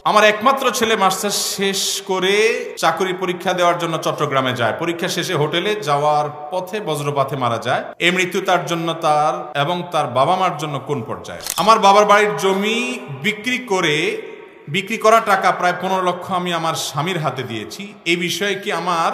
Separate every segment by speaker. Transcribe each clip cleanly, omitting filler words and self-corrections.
Speaker 1: আমার একমাত্র ছেলে মাস্টার্স শেষ করে চাকরি পরীক্ষা দেওয়ার জন্য চট্টগ্রামে যায়। পরীক্ষা শেষে হোটেলে যাওয়ার পথে বজ্রপাতে মারা যায়। এই মৃত্যু তার জন্য তার এবং তার বাবা মার জন্য কোন পর্যায়ে? আমার বাবার বাড়ির জমি বিক্রি করা টাকা প্রায় 15 লক্ষ আমি আমার স্বামীর হাতে দিয়েছি। এই বিষয়ে কি আমার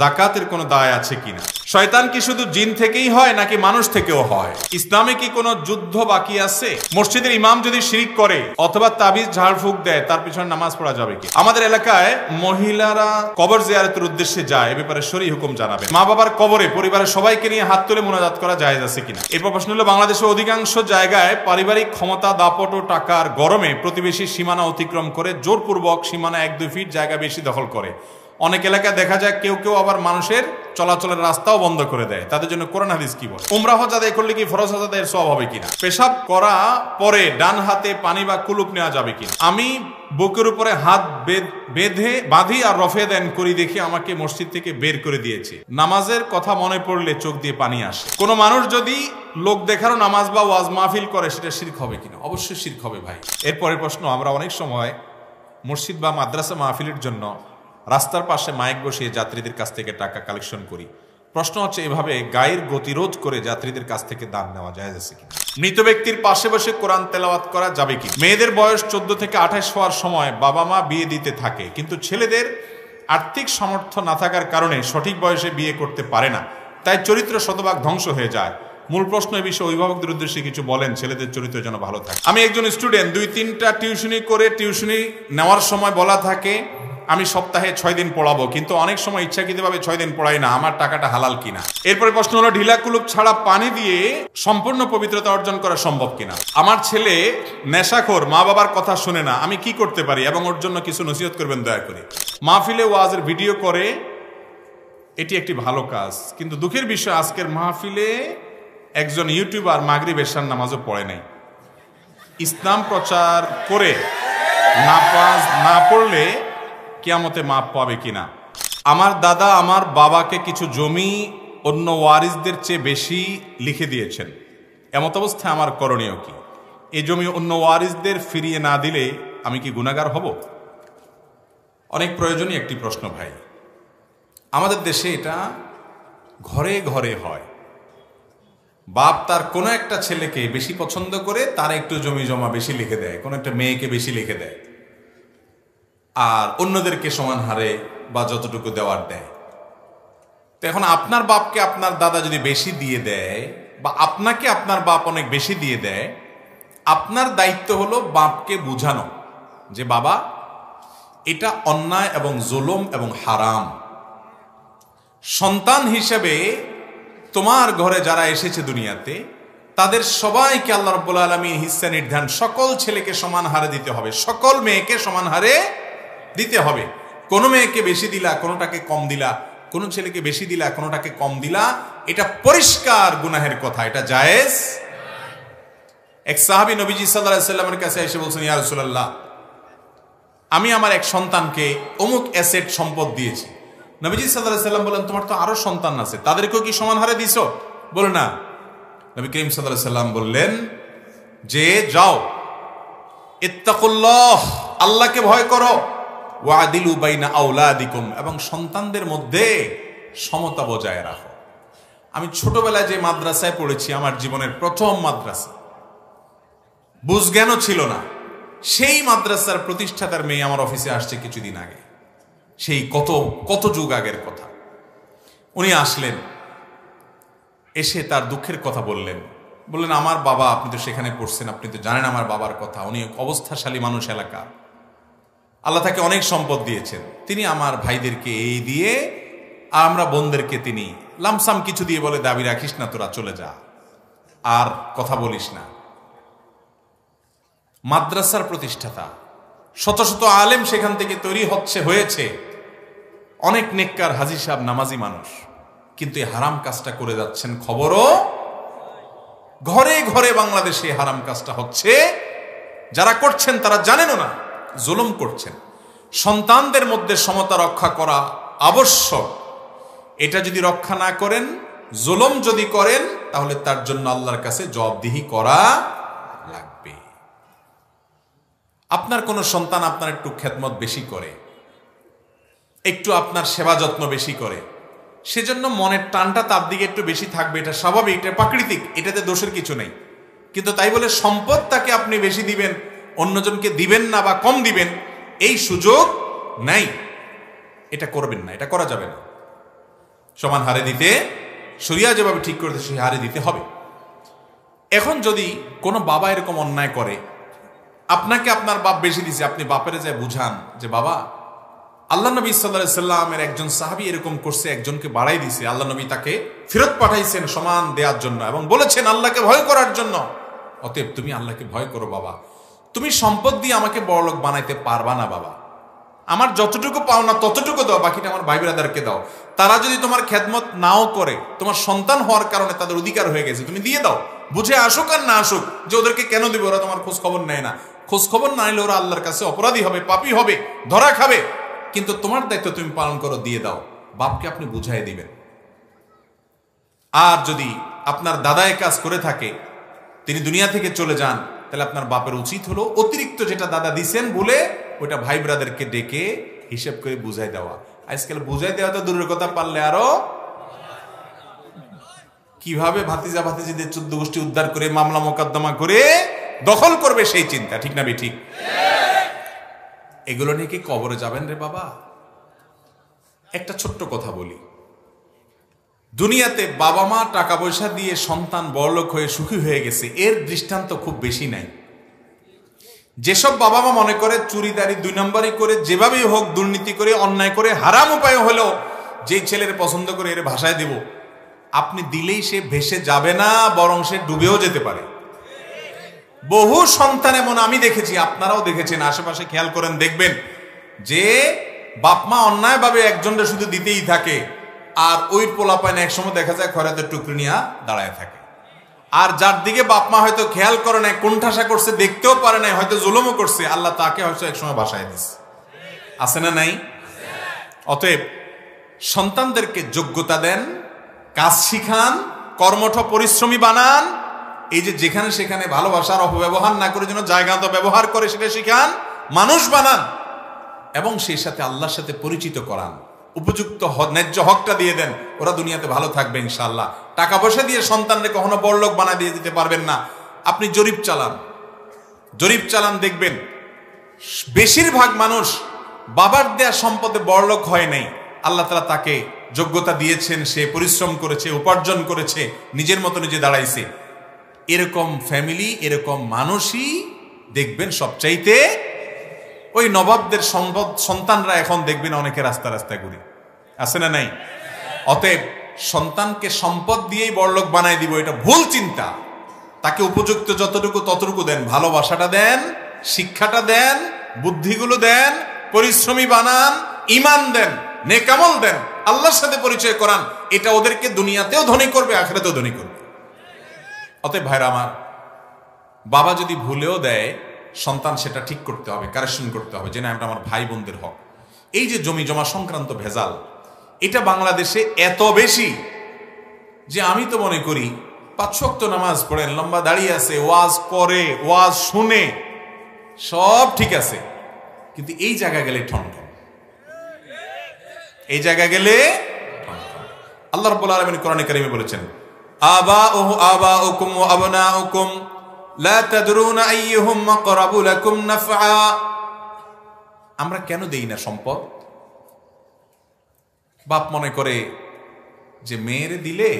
Speaker 1: জাকাতের কোনো দায় আছে কিনা? শয়তান কি শুধু জিন থেকেই হয় নাকি মানুষ থেকেও হয়? ইসলামে কি কোনো যুদ্ধ বাকি আছে? মসজিদের ইমাম যদি শিরিক করে অথবা তাবিজ ঝাড়ফুঁক দেয় তার পিছনে নামাজ পড়া যাবে কি? আমাদের এলাকায় মহিলারা কবর জিয়ারতের উদ্দেশ্যে যায়, এ ব্যাপারে শরীয়ত হুকুম জানাবে। মা বাবার কবরে পরিবারের সবাইকে নিয়ে হাত তুলে মোনাজাত করা জায়েজ আছে কিনা? এরপর প্রশ্ন হলো, বাংলাদেশের অধিকাংশ জায়গায় পারিবারিক ক্ষমতা, দাপট ও টাকার গরমে প্রতিবেশী সীমানা অতিক্রম করে জোরপূর্বক সীমানা 1-2 ফিট জায়গা বেশি দখল করে। অনেক এলাকায় দেখা যায় কেউ আবার মানুষের চলাচলের রাস্তাও বন্ধ করে দেয়। তাদের জন্য কোরআন হাদিস কি বলে? উমরা হজ আদায় করলে কি ফরজ হজ আদায়ের সওয়াব হবে কিনা? পেশাব করা পরে ডান হাতে পানি বা কুলুপ নেওয়া যাবে কিনা? আমি বুকের উপরে হাত বাঁধি আর রফে দেন করি দেখি আমাকে মসজিদ থেকে বের করে দিয়েছে। নামাজের কথা মনে পড়লে চোখ দিয়ে পানি আসে। কোনো মানুষ যদি লোক দেখারও নামাজ বা ওয়াজ মাহফিল করে সেটা শিরক হবে কিনা? অবশ্যই শিরক হবে ভাই। এরপরের প্রশ্ন, আমরা অনেক সময় মসজিদ বা মাদ্রাসা মাহফিলের জন্য রাস্তার পাশে মাইক বসিয়ে যাত্রীদের কাছ থেকে টাকা কালেকশন করি। প্রশ্ন হচ্ছে, এভাবে গায়ের গতিরোধ করে যাত্রীদের কাছ থেকে দান নেওয়া জায়েজ আছে কিনা? মৃত ব্যক্তির পাশে বসে কোরআন তেলাওয়াত করা যাবে কি? মেয়েদের বয়স 14 থেকে 28 হওয়ার সময় বাবা মা বিয়ে দিতে থাকে, কিন্তু ছেলেদের আর্থিক সামর্থ্য না থাকার কারণে সঠিক বয়সে বিয়ে করতে পারে না, তাই চরিত্র শতভাগ ধ্বংস হয়ে যায়। মূল প্রশ্ন এই বিষয়ে অভিভাবকদের উদ্দেশ্যে কিছু বলেন, ছেলেদের চরিত্র যেন ভালো থাকে। আমি একজন স্টুডেন্ট, 2-3টা টিউশনি নেওয়ার সময় বলা থাকে আমি সপ্তাহে 6 দিন পড়াবো, কিন্তু অনেক সময় ইচ্ছাকৃতভাবে 6 দিন পড়াই না, আমার টাকাটা হালাল কিনা? এরপরে প্রশ্ন হলো, ঢিলা কুলুপ ছাড়া পানি দিয়ে সম্পূর্ণ পবিত্রতা অর্জন করা সম্ভব কিনা? আমার ছেলে নেশাখোর, মা বাবার কথা শুনে না, আমি কি করতে পারি এবং ওর জন্য কিছু নসিহত করবেন দয়া করে। মাহফিলে ওয়াজের ভিডিও করে, এটি একটি ভালো কাজ, কিন্তু দুঃখের বিষয় আজকের মাহফিলে একজন ইউটিউবার মাগরিব এশার নামাজও পড়ে নাই। ইসলাম প্রচার করে না পড়লে কিয়ামতে মাপ পাবে কিনা? আমার দাদা আমার বাবাকে কিছু জমি অন্য ওয়ারিসদের চেয়ে বেশি লিখে দিয়েছেন, এমত অবস্থায় আমার করণীয় কি? এই জমি অন্য ওয়ারিসদের ফিরিয়ে না দিলে আমি কি গুনাহগার হব? অনেক প্রয়োজনীয় একটি প্রশ্ন ভাই। আমাদের দেশে এটা ঘরে ঘরে হয়। বাপ তার কোনো একটা ছেলেকে বেশি পছন্দ করে তার একটু জমি জমা বেশি লিখে দেয়, কোনো একটা মেয়েকে বেশি লিখে দেয়, আর অন্যদেরকে সমান হারে বা যতটুকু দেওয়ার দেয়। তো এখন আপনার বাপকে আপনার দাদা যদি বেশি দিয়ে দেয় বা আপনাকে আপনার বাপ অনেক বেশি দিয়ে দেয়, আপনার দায়িত্ব হলো বাপকে বুঝানো যে বাবা এটা অন্যায় এবং জুলুম এবং হারাম। সন্তান হিসেবে তোমার ঘরে যারা এসেছে দুনিয়াতে তাদের সবাইকে আল্লাহ রাব্বুল আলামিন হিস্সা নির্ধারণ, সকল ছেলেকে সমান হারে দিতে হবে, সকল মেয়েকে সমান হারে দিতে হবে। কোনো মেয়েকে বেশি দিলা, কোনোটাকে কম দিলা, কোনো ছেলেকে বেশি দিলা, কোনোটাকে কম দিলা, এটা পরিষ্কার গুনাহের কথা, এটা জায়েজ। এক সাহাবী নবীজি সাল্লাল্লাহু আলাইহি সাল্লামের কাছে এসে বলছেন, ইয়া রাসূলুল্লাহ, আমি আমার এক সন্তানকে অমুক অ্যাসেট সম্পদ দিয়েছি। নবীজি সাল্লাল্লাহু আলাইহি সাল্লাম বলেন, তোমার তো আরো সন্তান আছে, তাদেরকেও কি সমান হারে দিছো? বলে না। নবী করিম সাল্লাল্লাহু আলাইহি সাল্লাম বললেন যে যাও, ইত্তাকুল্লাহ, আল্লাহকে ভয় করো, ওয়াদিলু বাইনা আওলাদিকুম, এবং সন্তানদের মধ্যে সমতা বজায় রাখো। আমি ছোটবেলায় যে মাদ্রাসায় পড়েছি, আমার জীবনের প্রথম মাদ্রাসা, বুঝজ্ঞানও ছিল না, সেই মাদ্রাসার প্রতিষ্ঠাতার মেয়ে আমার অফিসে আসছে কিছুদিন আগে, সেই কত যুগ আগের কথা। উনি আসলেন, এসে তার দুঃখের কথা বললেন, আমার বাবা, আপনি তো সেখানে পড়ছেন, আপনি তো জানেন আমার বাবার কথা, উনি অবস্থাশালী মানুষ এলাকা, আল্লাহ তাকে অনেক সম্পদ দিয়েছেন, তিনি আমার ভাইদেরকে এই দিয়ে আর আমরা বোনদেরকে তিনি লামসাম কিছু দিয়ে বলে, দাবি রাখিস না, তোরা চলে যা, আর কথা বলিস না। মাদ্রাসার প্রতিষ্ঠাতা, শত শত আলেম সেখান থেকে তৈরি হয়েছে, অনেক নেককার হাজী সাহেব, নামাজি মানুষ, কিন্তু এই হারাম কাজটা করে যাচ্ছেন, খবরও ঘরে ঘরে বাংলাদেশে হারাম কাজটা হচ্ছে। যারা করছেন তারা জানেনও না, জুলুম করছেন। সন্তানদের মধ্যে সমতা রক্ষা করা আবশ্যক। এটা যদি রক্ষা না করেন, জুলুম যদি করেন, তাহলে তার জন্য আল্লাহর কাছে জবাবদিহি করা লাগবে। আপনার কোনো সন্তান আপনার একটু খেদমত বেশি করে, একটু আপনার সেবা যত্ন বেশি করে, সেজন্য মনের টানটা তার দিকে একটু বেশি থাকবে, এটা স্বাভাবিক, এটা প্রাকৃতিক, এটাতে দোষের কিছু নেই। কিন্তু তাই বলে সম্পদ তাকে আপনি বেশি দিবেন, অন্যজনকে দিবেন না বা কম দিবেন, এই সুযোগ নাই। এটা করবেন না, এটা করা যাবে না। সমান হারে দিতে, শরিয়া যেভাবে ঠিক করতে সেই হারে দিতে হবে। এখন যদি কোনো বাবা এরকম অন্যায় করে, আপনাকে আপনার বাপ বেশি দিছে, আপনি বাপের যায় বুঝান যে বাবা, আল্লাহ নবী সাল্লাল্লাহু আলাইহি সাল্লামের একজন সাহাবী এরকম করছে, একজনকে বাড়াই দিছে, আল্লাহ নবী তাকে ফেরত পাঠাইছেন সমান দেওয়ার জন্য এবং বলেছেন আল্লাহকে ভয় করার জন্য। অতএব তুমি আল্লাহকে ভয় করো বাবা, তুমি সম্পদ দিয়ে আমাকে বড়লোক বানাইতে পারবা না বাবা, আমার যতটুকু পাওনা ততটুকু দাও, বাকিটা আমার ভাই ব্রাদারকে দাও। তারা যদি তোমার খেদমত নাও করে, তোমার সন্তান হওয়ার কারণে তাদের অধিকার হয়ে গেছে, তুমি দিয়ে দাও, বুঝে আসুক আর না আসুক, যে ওদেরকে কেন দিবে, ওরা তোমার খোঁজ খবর নেয় না। খোঁজ খবর না নিলে ওরা আল্লাহর কাছে অপরাধী হবে, পাপী হবে, ধরা খাবে। কিন্তু তোমার দায়িত্ব তুমি পালন করো, দিয়ে দাও। বাপকে আপনি বুঝাই দিবেন। আর যদি আপনার দাদায় কাজ করে থাকে, তিনি দুনিয়া থেকে চলে যান, তাহলে আপনার বাপের উচিত হলো অতিরিক্ত যেটা দাদা দিছেন বলে ওইটা ভাই ব্রাদারকে ডেকে হিসেব করে বুঝাই দেওয়া। আজকাল বুঝাই দেওয়া তো দূরের কথা, পারলে আরো কিভাবে ভাতিজা ভাতিজিদের 14 গোষ্ঠী উদ্ধার করে মামলা মোকদ্দমা করে দখল করবে সেই চিন্তা, ঠিক না ঠিক? এগুলো নিয়ে কি কবরে যাবেন রে বাবা? একটা ছোট্ট কথা বলি, দুনিয়াতে বাবা মা টাকা পয়সা দিয়ে সন্তান বড়লোক হয়ে সুখী হয়ে গেছে, এর দৃষ্টান্ত খুব বেশি নাই। যেসব বাবা মা মনে করে চুরিদারি 2 নম্বরই করে, যেভাবেই হোক দুর্নীতি করে, অন্যায় করে, হারাম উপায় হলেও যেই ছেলের পছন্দ করে এর ভাষায় দেব, আপনি দিলেই সে ভেসে যাবে না, বরং সে ডুবেও যেতে পারে। বহু সন্তান এমন আমি দেখেছি, আপনারাও দেখেছেন, আশেপাশে খেয়াল করেন দেখবেন যে বাপ মা অন্যায়ভাবে একজনটা শুধু দিতেই থাকে, আর ওই পোলাপাইন এক সময় দেখা যায় খয়রাতের টুকরি নিয়ে দাঁড়ায় থাকে। আর যার দিকে বাপ মা হয়তো খেয়াল করে নাই, কোণঠাসা করছে, দেখতেও পারে নাই, হয়তো জুলুমও করছে, আল্লাহ তাকে হয়তো একসময় বাসায় দিচ্ছে। আছে না নাই? অতএব সন্তানদেরকে যোগ্যতা দেন, কাজ শিখান, কর্মঠ পরিশ্রমী বানান। এই যে যেখানে সেখানে ভালোবাসার অপব্যবহার না করে যেন জায়গা তো ব্যবহার করে সেটা শিখান, মানুষ বানান এবং সেই সাথে আল্লাহর সাথে পরিচিত করান। উপযুক্ত ন্যায্য হকটা দিয়ে দেন, ওরা দুনিয়াতে ভালো থাকবে ইনশাআল্লাহ। টাকা পয়সা দিয়ে সন্তানকে কখনো বড়লোক বানায় দিয়ে দিতে পারবেন না। আপনি জরিপ চালান, দেখবেন বেশিরভাগ মানুষ বাবার দেয়া সম্পদে বড়লোক হয় নাই। আল্লাহ তাআলা তাকে যোগ্যতা দিয়েছেন, সে পরিশ্রম করেছে, উপার্জন করেছে, নিজের মতো নিজে দাঁড়াইছে। এরকম ফ্যামিলি, এরকম মানুষই দেখবেন সবচাইতে ওই নবাবদের সন্তানরা এখন দেখবেন অনেকে রাস্তায় ঘুরে, আছে না নাই? অতএব সন্তানকে সম্পদ দিয়েই বড়লোক বানায় দিব, এটা ভুল চিন্তা। তাকে উপযুক্ত যতটুকু ততটুকু দেন, ভালোবাসাটা দেন, শিক্ষাটা দেন, বুদ্ধিগুলো দেন, পরিশ্রমী বানান, ঈমান দেন, নেকামল দেন, আল্লাহর সাথে পরিচয় করান। এটা ওদেরকে দুনিয়াতেও ধনী করবে, আখিরাতেও ধনী করবে। অতএব ভাইরা আমার, বাবা যদি ভুলেও দেয়, সন্তান সেটা ঠিক করতে হবে, কারেকশন করতে হবে, যে না এটা আমার ভাই বোনদের হক। এই যে জমি জমা সংক্রান্ত ভেজাল, এটা বাংলাদেশে এত বেশি যে আমি তো মনে করি 5 ওয়াক্ত নামাজ পড়েন, লম্বা দাঁড়িয়ে আছে, ওয়াজ করে, ওয়াজ শুনে, সব ঠিক আছে, কিন্তু এই জায়গা গেলে ঠন, এই জায়গা গেলে আল্লাহ রাব্বুল আলামিন কোরআনে কারিমে বলেছেন, আবাউকুম ওয়া আবনাউকুম লা তাদরুনা আইয়ুহুম আকরাবু লাকুম নাফআ। আমরা কেন দেই না সম্পদ? বাপ মনে করে যে মেয়েরে দিলে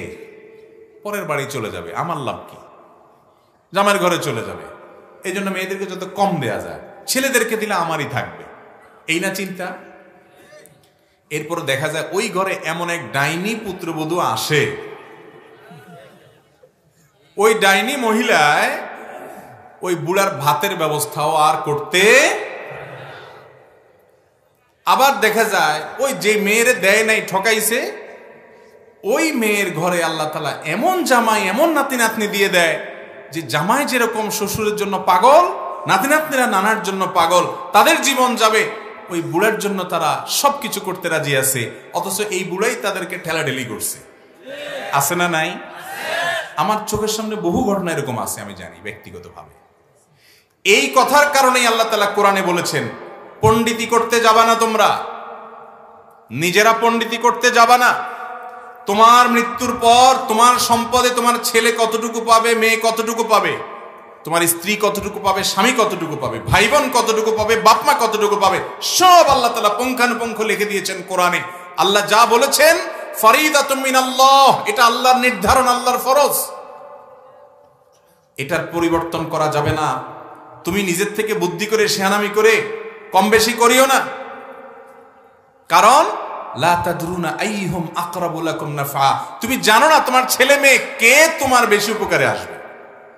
Speaker 1: পরের বাড়ি চলে যাবে, আমার লাভ কি, জামাইয়ের ঘরে চলে যাবে, এই জন্য মেয়েদেরকে যত কম দেয়া যায়, ছেলেদেরকে দিলে আমারই থাকবে, এই না চিন্তা। এরপর দেখা যায় ওই ঘরে এমন এক ডাইনি পুত্রবধূ আসে, ওই ডাইনি মহিলায় ওই বুড়ার ভাতের ব্যবস্থাও আর করতে, আবার দেখা যায় ওই যে মেয়েরে দেয় নাই, ঠকাইছে, ওই মেয়ের ঘরে আল্লাহ তাআলা এমন জামাই, এমন নাতি নাতনি দিয়ে দেয় যে জামাই যেরকম শ্বশুরের জন্য পাগল, নাতি নাতনিরা নানার জন্য পাগল, তাদের জীবন যাবে, ওই বুড়ার জন্য তারা সবকিছু করতে রাজি আছে, অথচ এই বুড়াই তাদেরকে ঠেলাঠেলি করছে। আছে না নাই? আমার চোখের সামনে বহু ঘটনা এরকম আছে, আমি জানি ব্যক্তিগতভাবে। এই কথার কারণেই আল্লাহ তাআলা কোরআনে বলেছেন, পণ্ডিতি করতে যাবা না, তোমরা নিজেরা পণ্ডিতি করতে যাবা না। তোমার মৃত্যুর পর তোমার সম্পদে তোমার ছেলে কতটুকু পাবে, মেয়ে কতটুকু পাবে, তোমার স্ত্রী কতটুকু পাবে, স্বামী কতটুকু পাবে, ভাই বোন কতটুকু পাবে, বাপমা কতটুকু পাবে, সব আল্লাহ তাআলা পুঙ্খানুপুঙ্খ লিখে দিয়েছেন কোরআনে। আল্লাহ যা বলেছেন ফরিদাতুম মিনাল্লাহ, এটা আল্লাহর নির্ধারণ, আল্লাহর ফরজ, এটার পরিবর্তন করা যাবে না। তুমি নিজের থেকে বুদ্ধি করে শেয়ানামি করে কম বেশি করিও না, কারণ লা তাদরুনা আইহুম আকরাবু লাকুম নাফা, তুমি জানো না তোমার ছেলে মেয়ে কে তোমার বেশি উপকারে আসবে,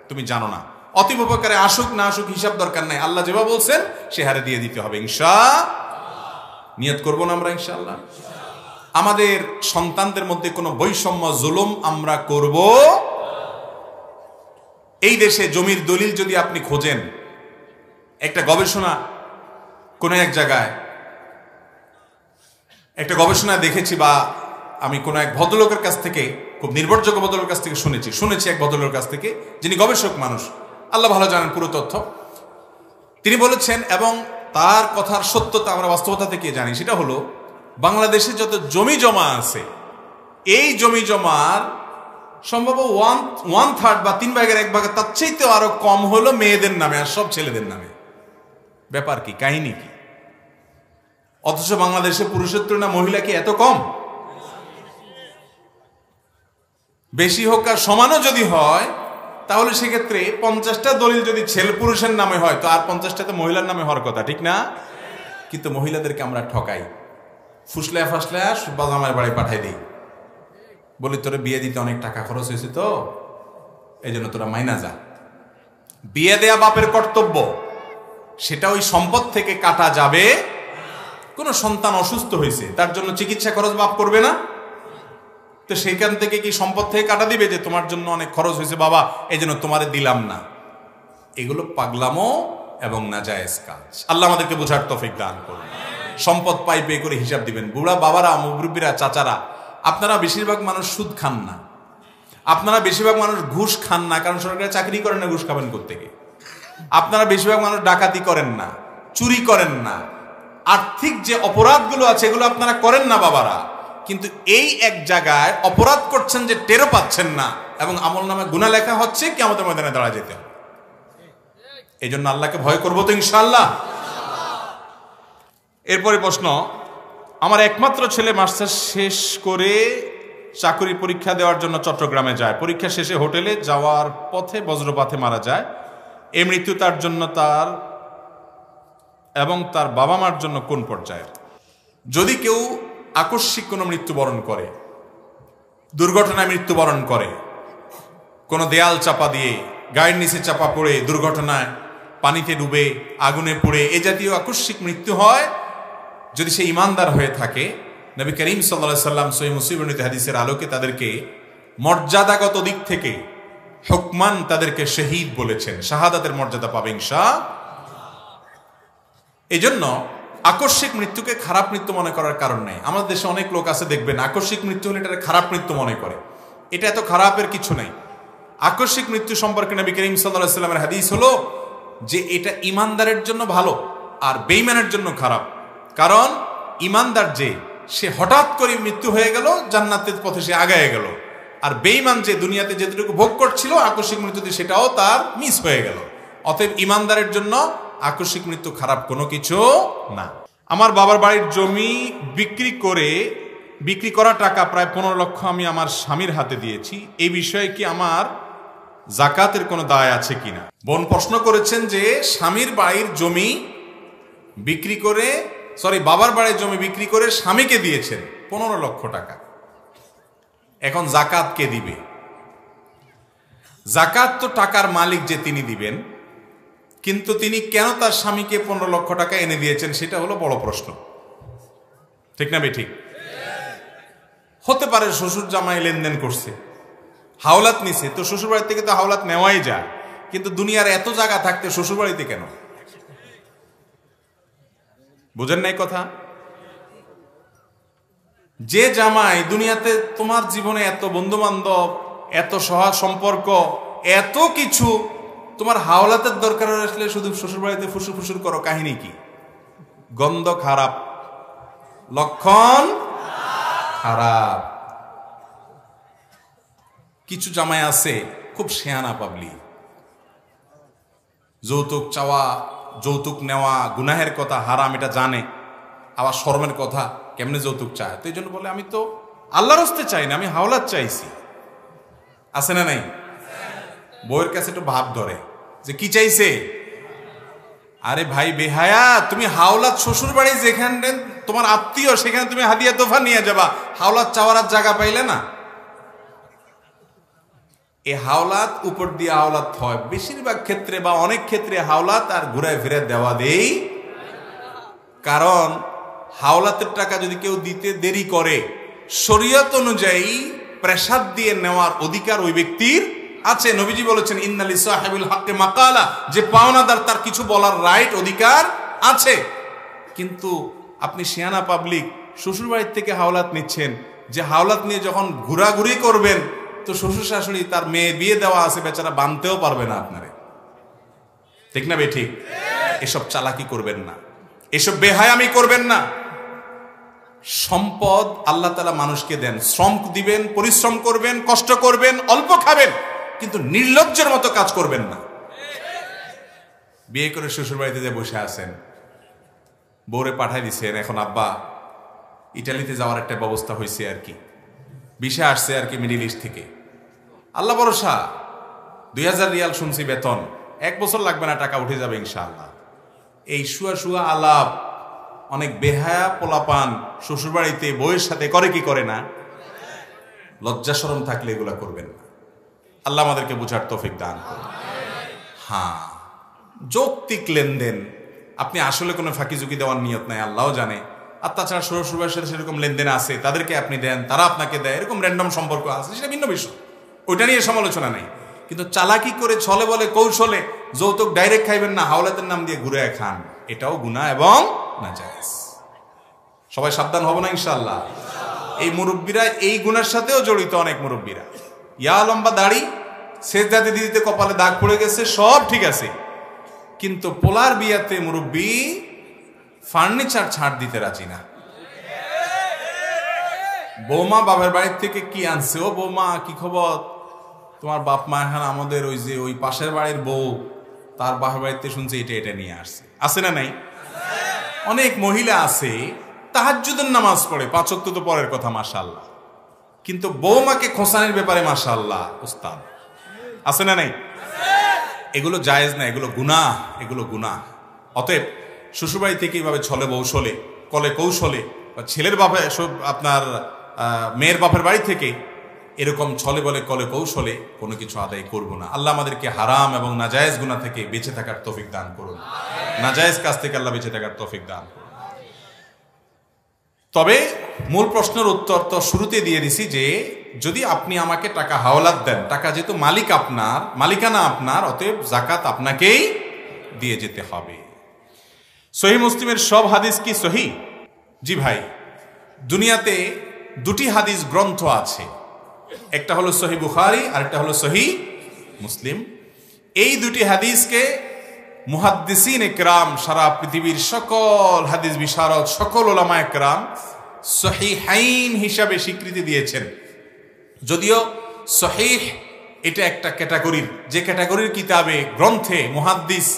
Speaker 1: তুমি জানো না। অতীব উপকারে আসুক না আসুক হিসাব দরকার নাই, আল্লাহ যেভাবে বলছেন সে হারে দিয়ে দিতে হবে ইনশাআল্লাহ। নিয়ত করবো না আমরা ইনশাআল্লাহ। আমাদের সন্তানদের মধ্যে কোনো বৈষম্য জুলুম আমরা করব। এই দেশে জমির দলিল যদি আপনি খোঁজেন, একটা গবেষণা কোনো এক জায়গায় একটা গবেষণা দেখেছি, বা আমি কোনো এক ভদ্রলোকের কাছ থেকে, খুব নির্ভরযোগ্য ভদ্রলোকের কাছ থেকে শুনেছি এক ভদ্রলোকের কাছ থেকে, যিনি গবেষক মানুষ, আল্লাহ ভালো জানেন পুরো তথ্য। তিনি বলেছেন, এবং তার কথার সত্যতা আমরা বাস্তবতা থেকে জানি, সেটা হলো বাংলাদেশে যত জমি জমা আছে, এই জমি জমার সম্ভব 1/3 বা 3/1 তার চাইতেও আরো কম হলো মেয়েদের নামে, আর সব ছেলেদের নামে। ব্যাপার কি, কাহিনী কি? অথচ বাংলাদেশে পুরুষের তুলনায় মহিলা কি এত কম? বেশি হোক আর সমানও যদি হয়, তাহলে সেক্ষেত্রে 50টা দলিল যদি ছেলে পুরুষের নামে হয়, তো আর 50টা তো মহিলার নামে হওয়ার কথা, ঠিক না? কিন্তু মহিলাদেরকে আমরা ঠকাই, ফুসলা ফাসলা বাজামার বাড়ি পাঠাই দিই, বলি তোরা বিয়ে দিতে অনেক টাকা খরচ হয়েছে, তো এই জন্য তোরা মাইনা যা। বিয়ে দেয়া বাপের কর্তব্য, সেটা ওই সম্পদ থেকে কাটা যাবে। কোন সন্তান অসুস্থ হয়েছে, তার জন্য চিকিৎসা খরচ বাপ করবে না? তো সেইখান থেকে কি সম্পদ থেকে কাটা দিবে যে তোমার জন্য অনেক খরচ হয়েছে বাবা, এই জন্য তোমারে দিলাম না? এগুলো পাগলামো এবং নাজায়েজ কাজ। আল্লাহ আমাদেরকে বোঝার তৌফিক দান করুন। সম্পদ পাই পে করে হিসাব দিবেন। বুড়া বাবারা, মুরব্বীরা, চাচারা, আপনারা বেশিরভাগ মানুষ সুদ খান না, আপনারা বেশিরভাগ মানুষ ঘুষ খান না, কারণ সরকারি চাকরি করেন না, ঘুষ খাবেন কোত্থেকে? আপনারা বেশিরভাগ মানুষ ডাকাতি করেন না, চুরি করেন না, আর্থিক যে অপরাধগুলো আছে এগুলো আপনারা করেন না বাবারা। কিন্তু এই এক জায়গায় অপরাধ করছেন যে টেরও পাচ্ছেন না, এবং আমল নামে গুনাহ লেখা হচ্ছে, কিয়ামতের ময়দানে দাঁড়া যেতে হবে। এই জন্য আল্লাহকে ভয় করবো তো ইনশাআল্লাহ। এরপরে প্রশ্ন, আমার একমাত্র ছেলে মাস্টার্স শেষ করে চাকরি পরীক্ষা দেওয়ার জন্য চট্টগ্রামে যায়। পরীক্ষা শেষে হোটেলে যাওয়ার পথে বজ্রপাতে মারা যায়। এই মৃত্যু তার জন্য, তার এবং তার বাবা মার জন্য কোন পর্যায়ের? যদি কেউ আকস্মিক কোনো মৃত্যুবরণ করে, দুর্ঘটনায় মৃত্যুবরণ করে, কোনো দেয়াল চাপা দিয়ে, গায়ের নিচে চাপা পড়ে, দুর্ঘটনায় পানিতে ডুবে, আগুনে পুড়ে, এ জাতীয় আকস্মিক মৃত্যু হয়, যদি সে ইমানদার হয়ে থাকে, নবী করিম সাল্লাল্লাহু আলাইহি সাল্লাম সহিহ মুসলিম হাদিসের আলোকে তাদেরকে মর্যাদাগত দিক থেকে হুকমান তাদেরকে শহীদ বলেছেন, শাহাদাতের মর্যাদা পাবে ইনশাআল্লাহ। এই জন্য আকস্মিক মৃত্যুকে খারাপ মৃত্যু মনে করার কারণ নেই। আমাদের দেশে অনেক লোক আছে, দেখবেন আকস্মিক মৃত্যু হলে এটা খারাপ মৃত্যু মনে করে। এটা এত খারাপের কিছু নেই। আকস্মিক মৃত্যু সম্পর্কে নবী করিম সাল্লাল্লাহু আলাইহি সাল্লামের হাদিস হলো যে এটা ইমানদারের জন্য ভালো আর বেঈমানের জন্য খারাপ। কারণ ইমানদার যে, সে হঠাৎ করে মৃত্যু হয়ে গেল, জান্নাতের পথে সে আগায় গেল, আর বেঈমান যে দুনিয়াতে যেটুকু ভোগ করছিল আকস্মিক মৃত্যুতে সেটাও তার মিস হয়ে গেল। অতএব ইমানদারের জন্য আকস্মিক মৃত্যু খারাপ কোনো কিছু না। আমার বাবার বাড়ির জমি বিক্রি করা টাকা প্রায় 15 লক্ষ আমি আমার স্বামীর হাতে দিয়েছি, এই বিষয়ে কি আমার যাকাতের কোনো দায় আছে কিনা? বোন প্রশ্ন করেছেন যে স্বামীর বাড়ির জমি বিক্রি করে, বাবার বাড়ির জমি বিক্রি করে স্বামীকে দিয়েছেন 15 লক্ষ টাকা। এখন যাকাত কে দিবে? যাকাত তো টাকার মালিক যে তিনি দিবেন, কিন্তু তিনি কেন তার স্বামীকে 15 লক্ষ টাকা এনে দিয়েছেন সেটা হলো বড় প্রশ্ন, ঠিক না বেঠিক? হতে পারে শ্বশুর জামাই লেনদেন করছে, হাওলাত নিছে, তো শ্বশুর বাড়ি থেকে তো হাওলাত নেওয়াই যায়, কিন্তু দুনিয়ার এত জায়গা থাকতে শ্বশুর বাড়িতে কেন? বুঝেন নাই কথা? যে জামাই দুনিয়াতে তোমার জীবনে এত বন্ধু বান্ধব, এত সহজ সম্পর্ক, এত কিছু, তোমার হাওলাতের দরকার আসলে শুধু শ্বশুর বাড়িতে ফুসুর ফুসুর করো, কাহিনী কি? গন্ধ খারাপ, লক্ষণ খারাপ। কিছু জামাই আছে খুব শেয়ানা পাবলি, যৌতুক চাওয়া, যৌতুক নেওয়া গুনাহের কথা, হারাম এটা জানে, আবার শরমের কথা, কেমনে যৌতুক চায়। তো এই জন্য বলে আমি তো আল্লাহর হস্তে চাই না, আমি হাওলাত চাইছি। আছে না নাই? বউয়ের কাছে একটু ভাব ধরে যে কি চাইছে। আরে ভাই বেহায়া, তুমি হাওলাত শ্বশুর বাড়ি যেখানে তোমার আত্মীয় সেখানে তুমি হাদিয়া তোফা নিয়ে যাবা, হাওলাত চাওয়ার জায়গা পাইলে না। এই হাওলাত উপর দিয়ে হাওলাত হয় বেশিরভাগ ক্ষেত্রে, বা অনেক ক্ষেত্রে হাওলাত আর ঘুরে ফিরে দেওয়া দেই। কারণ হাওলাতের টাকা যদি কেউ দিতে দেরি করে, শরীয়ত অনুযায়ী প্রেসার দিয়ে নেওয়ার অধিকার ওই ব্যক্তির আছে। নবীজি বলেছেন ইন্না লিসাহিবিল হাক্কি মাকালা, যে পাওনাদার তার কিছু বলার রাইট, অধিকার আছে। কিন্তু আপনি শিয়ানা পাবলিক শ্বশুর বাড়ির থেকে হাওলাত নিচ্ছেন, যে হাওলাত নিয়ে যখন ঘোরাঘুরি করবেন তো শ্বশুর শাশুড়ি তার মেয়ে বিয়ে দেওয়া আছে, বেচারা বানতেও পারবে না আপনারে। ঠিক না বেঠিক? এসব চালাকি করবেন না, এসব বেহায়ামি করবেন না। সম্পদ আল্লাহ তাআলা মানুষকে দেন, শ্রম দিবেন, পরিশ্রম করবেন, কষ্ট করবেন, অল্প খাবেন, কিন্তু নির্লজ্জের মতো কাজ করবেন না। বিয়ে করে শ্বশুর বাড়িতে যে বসে আছেন, বউরে পাঠাই দিচ্ছেন, এখন আব্বা ইটালিতে যাওয়ার একটা ব্যবস্থা হয়েছে আর কি, ভিসা আসছে আর কি মিডিল ইস্ট থেকে, আল্লাহ ভরসা 2000 রিয়াল শুনছি বেতন, 1 বছর লাগবে না, টাকা উঠে যাবে ইনশাআল্লাহ। এই শুয়া শুয়া আলাপ অনেক বেহায়া পোলাপান শ্বশুর বাড়িতে বউয়ের সাথে করে কি করে না? লজ্জা শরম থাকলে এগুলা করবেন না। আল্লাহ আমাদেরকে বুঝার তৌফিক দান করুন। হ্যাঁ, যৌক্তিক লেনদেন, আপনি আসলে কোনো ফাঁকি ঝুঁকি দেওয়ার নিয়ত নাই, আল্লাহও জানে। আর তাছাড়া শ্বশুরবাড়ির সাথে সেরকম লেনদেন আছে, তাদেরকে আপনি দেন, তারা আপনাকে দেয়, এরকম র্যান্ডম সম্পর্ক আছে, সেটা ভিন্ন বিষয়, ওইটা নিয়ে সমালোচনা নেই। কিন্তু চালাকি করে ছলে বলে কৌশলে যৌতুক ডাইরেক্ট খাইবেন না, হাওলাতের নাম দিয়ে ঘুরে খান, এটাও গুনাহ এবং নাজায়েজ। সবাই সাবধান হব না ইনশাআল্লাহ। এই মুরব্বীরা এই গুনার সাথেও জড়িত, অনেক মুরব্বীরা ইয়া লম্বা দাড়ি, সেজদা দিতে দিতে কপালে দাগ পড়ে গেছে, সব ঠিক আছে, কিন্তু পোলার বিয়াতে মুরব্বী ফার্নিচার ছাড় দিতে রাজি না। বৌমা বাবার বাড়ির থেকে কি আনছে, ও বৌমা কি খবর, তোমার বাপ মা এখন আমাদের ওই যে ওই পাশের বাড়ির বউ, তার বাবার বাড়িতে শুনছে এটা এটা নিয়ে আসছে। আছে না নাই? অনেক মহিলা আছে তাহাজ্জুদের নামাজ পড়ে, 5 ওয়াক্ত তো পরের কথা মাশাআল্লাহ, কিন্তু বৌমাকে খোঁসানির ব্যাপারে মাশাআল্লাহ উস্তাদ। আছে না নাই? এগুলো জায়েজ না, এগুলো গুনাহ, এগুলো গুনাহ। অতএব শ্বশুরবাড়ি থেকে এইভাবে ছলে বৌশলে, কলে কৌশলে, বা ছেলের বাপে আপনার মেয়ের বাপের বাড়ি থেকে এরকম ছলে বলে কলে কৌশলে কোনো কিছু আদায় করব না। আল্লাহ আমাদেরকে হারাম এবং নাজায়েজ গুনাহ থেকে বেঁচে থাকার তৌফিক দান করুন, নাজায়েজ কাজ থেকে আল্লাহ বেঁচে থাকার তৌফিক দান করুন। তবে মূল প্রশ্নের উত্তর তো শুরুতে দিয়ে দিছি যে যদি আপনি আমাকে টাকা হাওলাত দেন, টাকা যেহেতু মালিক আপনার, মালিকানা আপনার, অতএব যাকাত আপনাকেই দিয়ে যেতে হবে। সহিহ মুসলিমের সব হাদিস কি সহিহ? জি ভাই, দুনিয়াতে 2টি হাদিস গ্রন্থ আছে, একটা হলো সহিহ বুখারী আর একটা হলো সহিহ মুসলিম। এই 2টি হাদিসকে মুহাদ্দিসিন ইকরাম, সারা পৃথিবীর সকল হাদিস বিশারদ, সকল উলামা ইকরাম সহিহাইন হিসাবে স্বীকৃতি দিয়েছেন। যদিও সহিহ এটা একটা ক্যাটাগরির, যে ক্যাটাগরির কিতাবে গ্রন্থে মুহাদ্দিস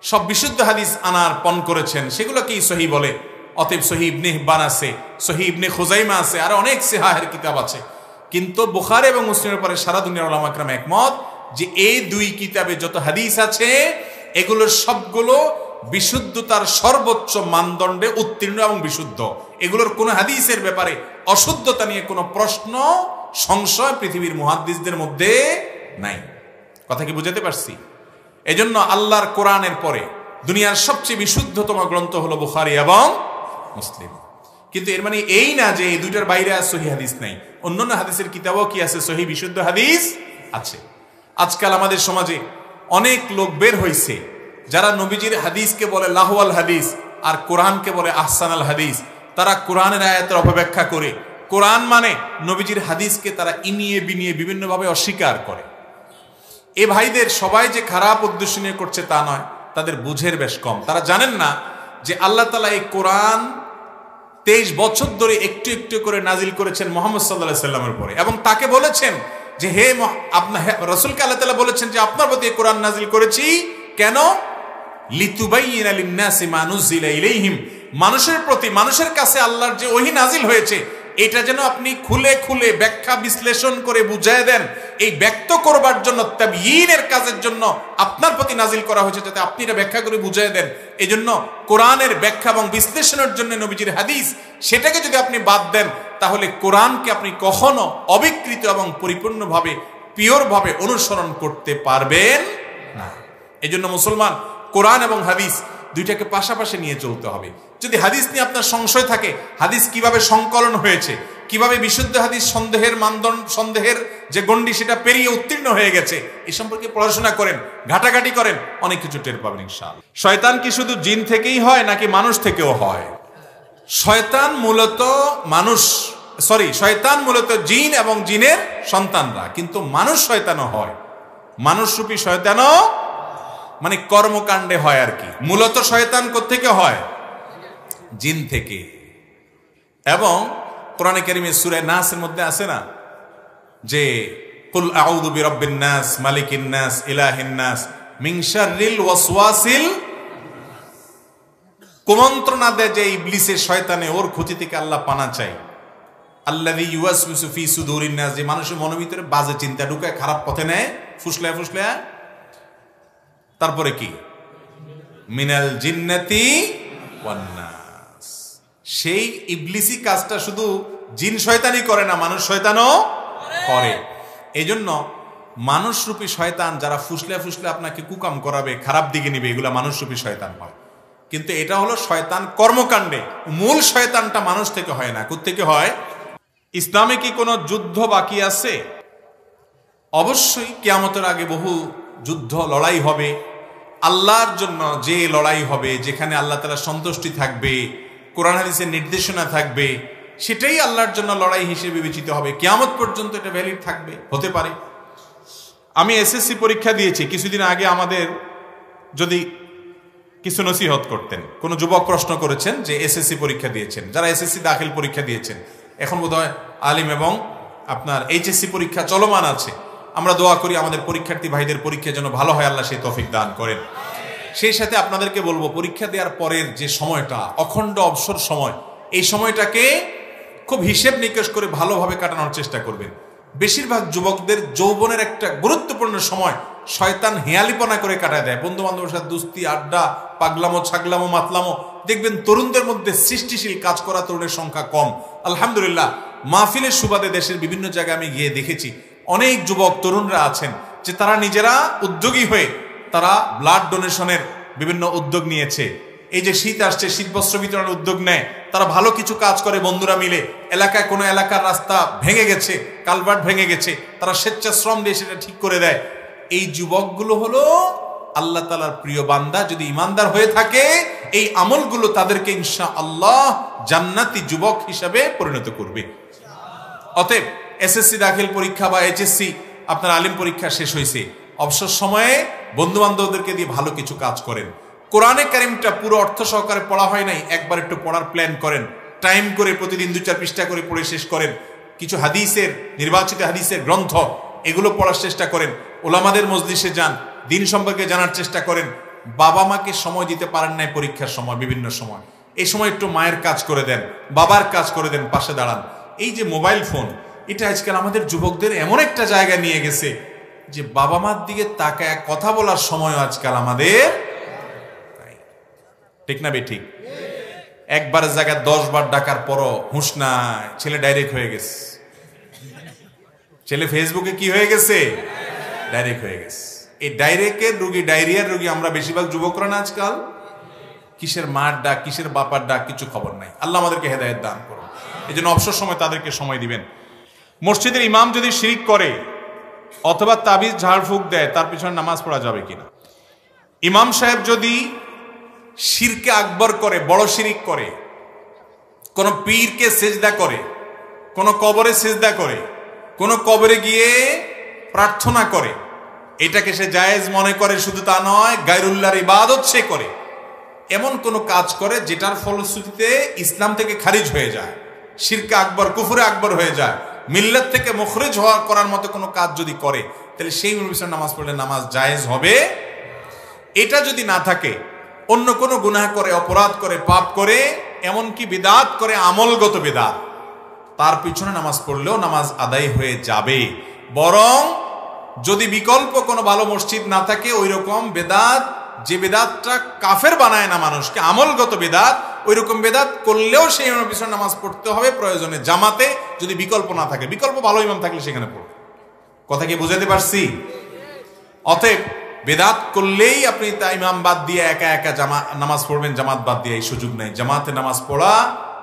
Speaker 1: সব বিশুদ্ধ হাদিস আনার পণ করেছেন সেগুলোকেই সহিহ বলে। অতএব সহিহ ইবনে হিব্বান আছে, সহিহ ইবনে খুজাইমা আছে, আর অনেক সিহাহের কিতাব আছে। কিন্তু বুখারী এবং মুসলিমের পরে সারা দুনিয়ার উলামা ইকরাম একমত যে এই 2 কিতাবে যত হাদিস আছে এগুলোর সবগুলো বিশুদ্ধতার সর্বোচ্চ মানদণ্ডে উত্তীর্ণ এবং বিশুদ্ধ। এগুলোর কোনো হাদিসের ব্যাপারে অশুদ্ধতা নিয়ে কোনো প্রশ্ন সংশয় পৃথিবীর মুহাদ্দিসদের মধ্যে নাই। কথা কি বুঝাতে পারছি? এজন্য আল্লাহর কোরআনের পরে দুনিয়ার সবচেয়ে বিশুদ্ধতম গ্রন্থ হলো বুখারী এবং মুসলিম। কিন্তু এর মানে এই না যে এই 2টার বাইরে আর সহিহ হাদিস নাই। অন্যান্য হাদিসের কিতাবও কি আছে? সহিহ বিশুদ্ধ হাদিস আছে। আজকাল আমাদের সমাজে অনেক লোক বের হইছে যারা নবীজির হাদিসকে বলে লাহওয়াল হাদিস আর কোরআনকে বলে আহসানাল হাদিস। তারা কোরআনের আয়াতের অপব্যাখ্যা করে, কোরআন মানে নবীজির হাদিসকে তারা ইনিয়ে বিনিয়ে বিভিন্নভাবে অস্বীকার করে। এ ভাইদের সবাই যে খারাপ উদ্দেশ্য নিয়ে করছে তা নয়, তাদের বুঝের বেশ কম। তারা জানেন না যে আল্লাহ তাআলা এই কোরআন 23 বছর ধরে একটু একটু করে নাজিল করেছেন মুহাম্মদ সাল্লাল্লাহু আলাইহি সাল্লামের উপরে, এবং তাকে বলেছেন যে হে আপনার রাসূলকে আল্লাহ তাআলা বলেছেন যে আপনার প্রতি এই কোরআন নাজিল করেছি কেন? লিতুবাইয়িনা লিন-নাসি মা নুজিলা ইলাইহিম, মানুষের প্রতি, মানুষের কাছে আল্লাহর যে ওহী নাজিল হয়েছে এটা যেন আপনি খুলে খুলে ব্যাখ্যা বিশ্লেষণ করে বুঝায় দেন। এই ব্যক্ত করবার জন্য, তাবয়ীনের কাজের জন্য আপনার প্রতি নাজিল করা হয়েছে, যাতে আপনি এটা ব্যাখ্যা করে বুঝায় দেন। এই জন্য কোরআনের ব্যাখ্যা এবং বিশ্লেষণের জন্য নবীজির হাদিস, সেটাকে যদি আপনি বাদ দেন তাহলে কোরআনকে আপনি কখনো অবিকৃত এবং পরিপূর্ণভাবে পিওরভাবে অনুসরণ করতে পারবেন না। এই জন্য মুসলমান কোরআন এবং হাদিস দুইটাকে পাশাপাশি নিয়ে চলতে হবে। যদি হাদিস নিয়ে আপনার সংশয় থাকে, হাদিস কিভাবে সংকলন হয়েছে, কিভাবে বিশুদ্ধ হাদিস সন্দেহের মানদণ্ড, সন্দেহের যে গণ্ডি সেটা পেরিয়ে উত্তীর্ণ হয়ে গেছে, এই সম্পর্কে পড়াশোনা করেন, ঘাটাঘাটি করেন, অনেক কিছু টের পাবেন ইনশাআল্লাহ। শয়তান কি শুধু জিন থেকেই হয় নাকি মানুষ থেকেও হয়? শয়তান মূলত জিন এবং জিনের সন্তানরা, কিন্তু মানুষ শয়তানও হয়। মানুষরূপী শয়তানও মানে কর্মকাণ্ডে হয় আর কি। মূলত শয়তান কোত্থেকে হয়? জিন থেকে। এবং কোরআনে কারীমে সূরা নাসের মধ্যে আছে না যে কুল আউযু বিরাব্বিন নাস মালিকিন নাস ইলাহিন নাস মিন শাররিল ওয়াসওয়াসিল, কুমন্ত্রণা দেয় যে ইবলিসের, শয়তানে, ওর ক্ষতি থেকে আল্লাহ পানা চাই। আল্লাযী ইউওয়াসওয়িসু ফি সুদুরিন নাস, যে মানুষের মনের ভিতরে বাজে চিন্তা ঢুকায়, খারাপ পথে নেয়, ফুসলায় ফুসলায়। তারপরে কি? মিনাল জিন্নাতি ওয়ান নাস। সেই ইবলিসি কাজটা শুধু জিন শয়তানই করে না, মানুষ শয়তানও করে। এই জন্য মানুষরূপী শয়তান যারা ফুসলে ফুসলে আপনাকে কুকাম করাবে, খারাপ দিকে নিবে, এগুলা মানুষরূপী শয়তান হয়। কিন্তু এটা হলো শয়তান কর্মকাণ্ডে। মূল শয়তানটা মানুষ থেকে হয় না। কোত্থেকে হয়? ইসলামে কি কোনো যুদ্ধ বাকি আছে? অবশ্যই কিয়ামতের আগে বহু যুদ্ধ, লড়াই হবে। আল্লাহর জন্য যে লড়াই হবে, যেখানে আল্লাহ তাআলা সন্তুষ্টি থাকবে, কোরআন হাদিসের নির্দেশনা থাকবে, সেটাই আল্লাহর জন্য লড়াই হিসেবে বিবেচিত হবে। কিয়ামত পর্যন্ত এটা ভ্যালিড থাকবে, হতে পারে। আমি এসএসসি পরীক্ষা দিয়েছি কিছুদিন আগে। আমাদের যদি কিছু নসিহত করতেন, কোন যুবক প্রশ্ন করেছেন যে এসএসসি পরীক্ষা দিয়েছেন, যারা এসএসসি দাখিল পরীক্ষা দিয়েছেন, এখন বোধহয় আলিম এবং আপনার এইচএসসি পরীক্ষা চলমান আছে। আমরা দোয়া করি আমাদের পরীক্ষার্থী ভাইদের পরীক্ষা যেন ভালো হয়, আল্লাহ সেই তৌফিক দান করেন। সেই সাথে আপনাদেরকে বলবো, পরীক্ষা দেওয়ার পরের যে সময়টা, অখণ্ড অবসর সময়, এই সময়টাকে খুব হিসেব নিকেশ করে ভালোভাবে কাটানোর চেষ্টা করবেন। বেশিরভাগ যুবকদের যৌবনের একটা গুরুত্বপূর্ণ সময় শয়তান হেয়ালিপনা করে কাটায় দেয়। বন্ধু বান্ধবের সাথে দুস্তি, আড্ডা, পাগলামো, ছাগলামো, মাতলামো। দেখবেন তরুণদের মধ্যে সৃষ্টিশীল কাজ করা তরুণের সংখ্যা কম। আলহামদুলিল্লাহ, মাহফিলের সুবাদে দেশের বিভিন্ন জায়গায় আমি গিয়ে দেখেছি অনেক যুবক তরুণরা আছেন যে তারা নিজেরা উদ্যোগী হয়ে তারা ব্লাড ডোনেশনের বিভিন্ন উদ্যোগ নিয়েছে। এই যে শীত আসছে, শীত বস্ত্র বিতরণের উদ্যোগ নেয়। তারা ভালো কিছু কাজ করে বন্ধুরা মিলে। এলাকায় কোনো এলাকার রাস্তা ভেঙে গেছে, কালভার্ট ভেঙে গেছে, তারা স্বেচ্ছাশ্রম দিয়ে সেটা ঠিক করে দেয়। এই যুবকগুলো হলো আল্লাহ তাআলার প্রিয় বান্দা। যদি ইমানদার হয়ে থাকে, এই আমলগুলো তাদেরকে ইনশাআল্লাহ জান্নাতি যুবক হিসাবে পরিণত করবে। অতএব এসএসসি দাখিল পরীক্ষা বা এইচএসসি আপনার আলিম পরীক্ষা শেষ হয়েছে, অবসর সময়ে বন্ধু বান্ধবদেরকে দিয়ে ভালো কিছু কাজ করেন। কোরআনে কারিমটা পুরো অর্থ সহকারে পড়া হয় নাই, একবার একটু পড়ার প্ল্যান করেন, টাইম করে প্রতিদিন 2-4 পৃষ্ঠা করে পড়ে শেষ করেন। কিছু হাদিসের, নির্বাচিত হাদিসের গ্রন্থ, এগুলো পড়ার চেষ্টা করেন। ওলামাদের মজলিসে যান, দিন সম্পর্কে জানার চেষ্টা করেন। বাবা মাকে সময় দিতে পারেন নাই পরীক্ষার সময়, বিভিন্ন সময়, এই সময় একটু মায়ের কাজ করে দেন, বাবার কাজ করে দেন, পাশে দাঁড়ান। এই যে মোবাইল ফোন, এটা আজকাল আমাদের যুবকদের এমন একটা জায়গায় নিয়ে গেছে যে বাবা মার দিকে তাকায় কথা বলার সময় আজকাল আমাদের, ঠিক না বে ঠিক? একবার জায়গায় 10 বার ডাকার পরও হুঁশ নাই, ছেলে ডাইরেক্ট হয়ে গেছে। ছেলে ফেসবুকে কি হয়ে গেছে? ডাইরেক্ট হয়ে গেছে। এই ডাইরেক্টের রোগী, ডায়রিয়ার রোগী আমরা বেশিরভাগ যুবকরা না আজকাল। কিসের মার ডাক, কিসের বাপার ডাক, কিছু খবর নাই। আল্লাহ আমাদেরকে হেদায়েত দান করুন। এই জন্য অবসর সময় তাদেরকে সময় দিবেন। মসজিদের ইমাম যদি শিরিক করে অথবা তাবিজ ঝাড়ফুঁক দেয়, তার পিছনে নামাজ পড়া যাবে কিনা? ইমাম সাহেব যদি শিরকে আকবর করে, বড় শিরিক করে, কোন পীরকে সেজদা করে, কোন কবরে সেজদা করে, কোন কবরে গিয়ে প্রার্থনা করে, এটাকে সে জায়েজ মনে করে, শুধু তা নয়, গায়রুল্লাহর ইবাদত সে করে, এমন কোন কাজ করে যেটার ফলশ্রুতিতে ইসলাম থেকে খারিজ হয়ে যায়, শিরকে আকবর, কুফরে আকবর হয়ে যায়, মিল্লাত থেকে মুখরিজ হওয়া করার মতো কোনো কাজ যদি করে, তাহলে সেই বিষয়ে নামাজ পড়লে নামাজ জায়েজ হবে। এটা যদি না থাকে, অন্য কোনো গুনাহ করে, অপরাধ করে, পাপ করে, এমনকি বিদআত করে, আমলগত বিদআত, তার পিছনে নামাজ পড়লেও নামাজ আদায় হয়ে যাবে। বরং যদি বিকল্প কোনো ভালো মসজিদ না থাকে, ওই রকম বেদাত, যে বেদাতটা কাফের বানায় না মানুষকে, আমলগত বেদাত, ওই রকম বেদাত করলেও সেই ইমামের পিছনে নামাজ পড়তে হবে, প্রয়োজনে জামাতে, যদি বিকল্প না থাকে। বিকল্প ভালো ইমাম থাকলে সেখানে পড়বে। কথা কি বুঝাতে পারছি? অতএব বেদাত করলেই আপনি তা ইমাম বাদ দিয়ে একা একা নামাজ পড়বেন, জামাত বাদ দিয়ে, এই সুযোগ নেই। জামাতে নামাজ পড়া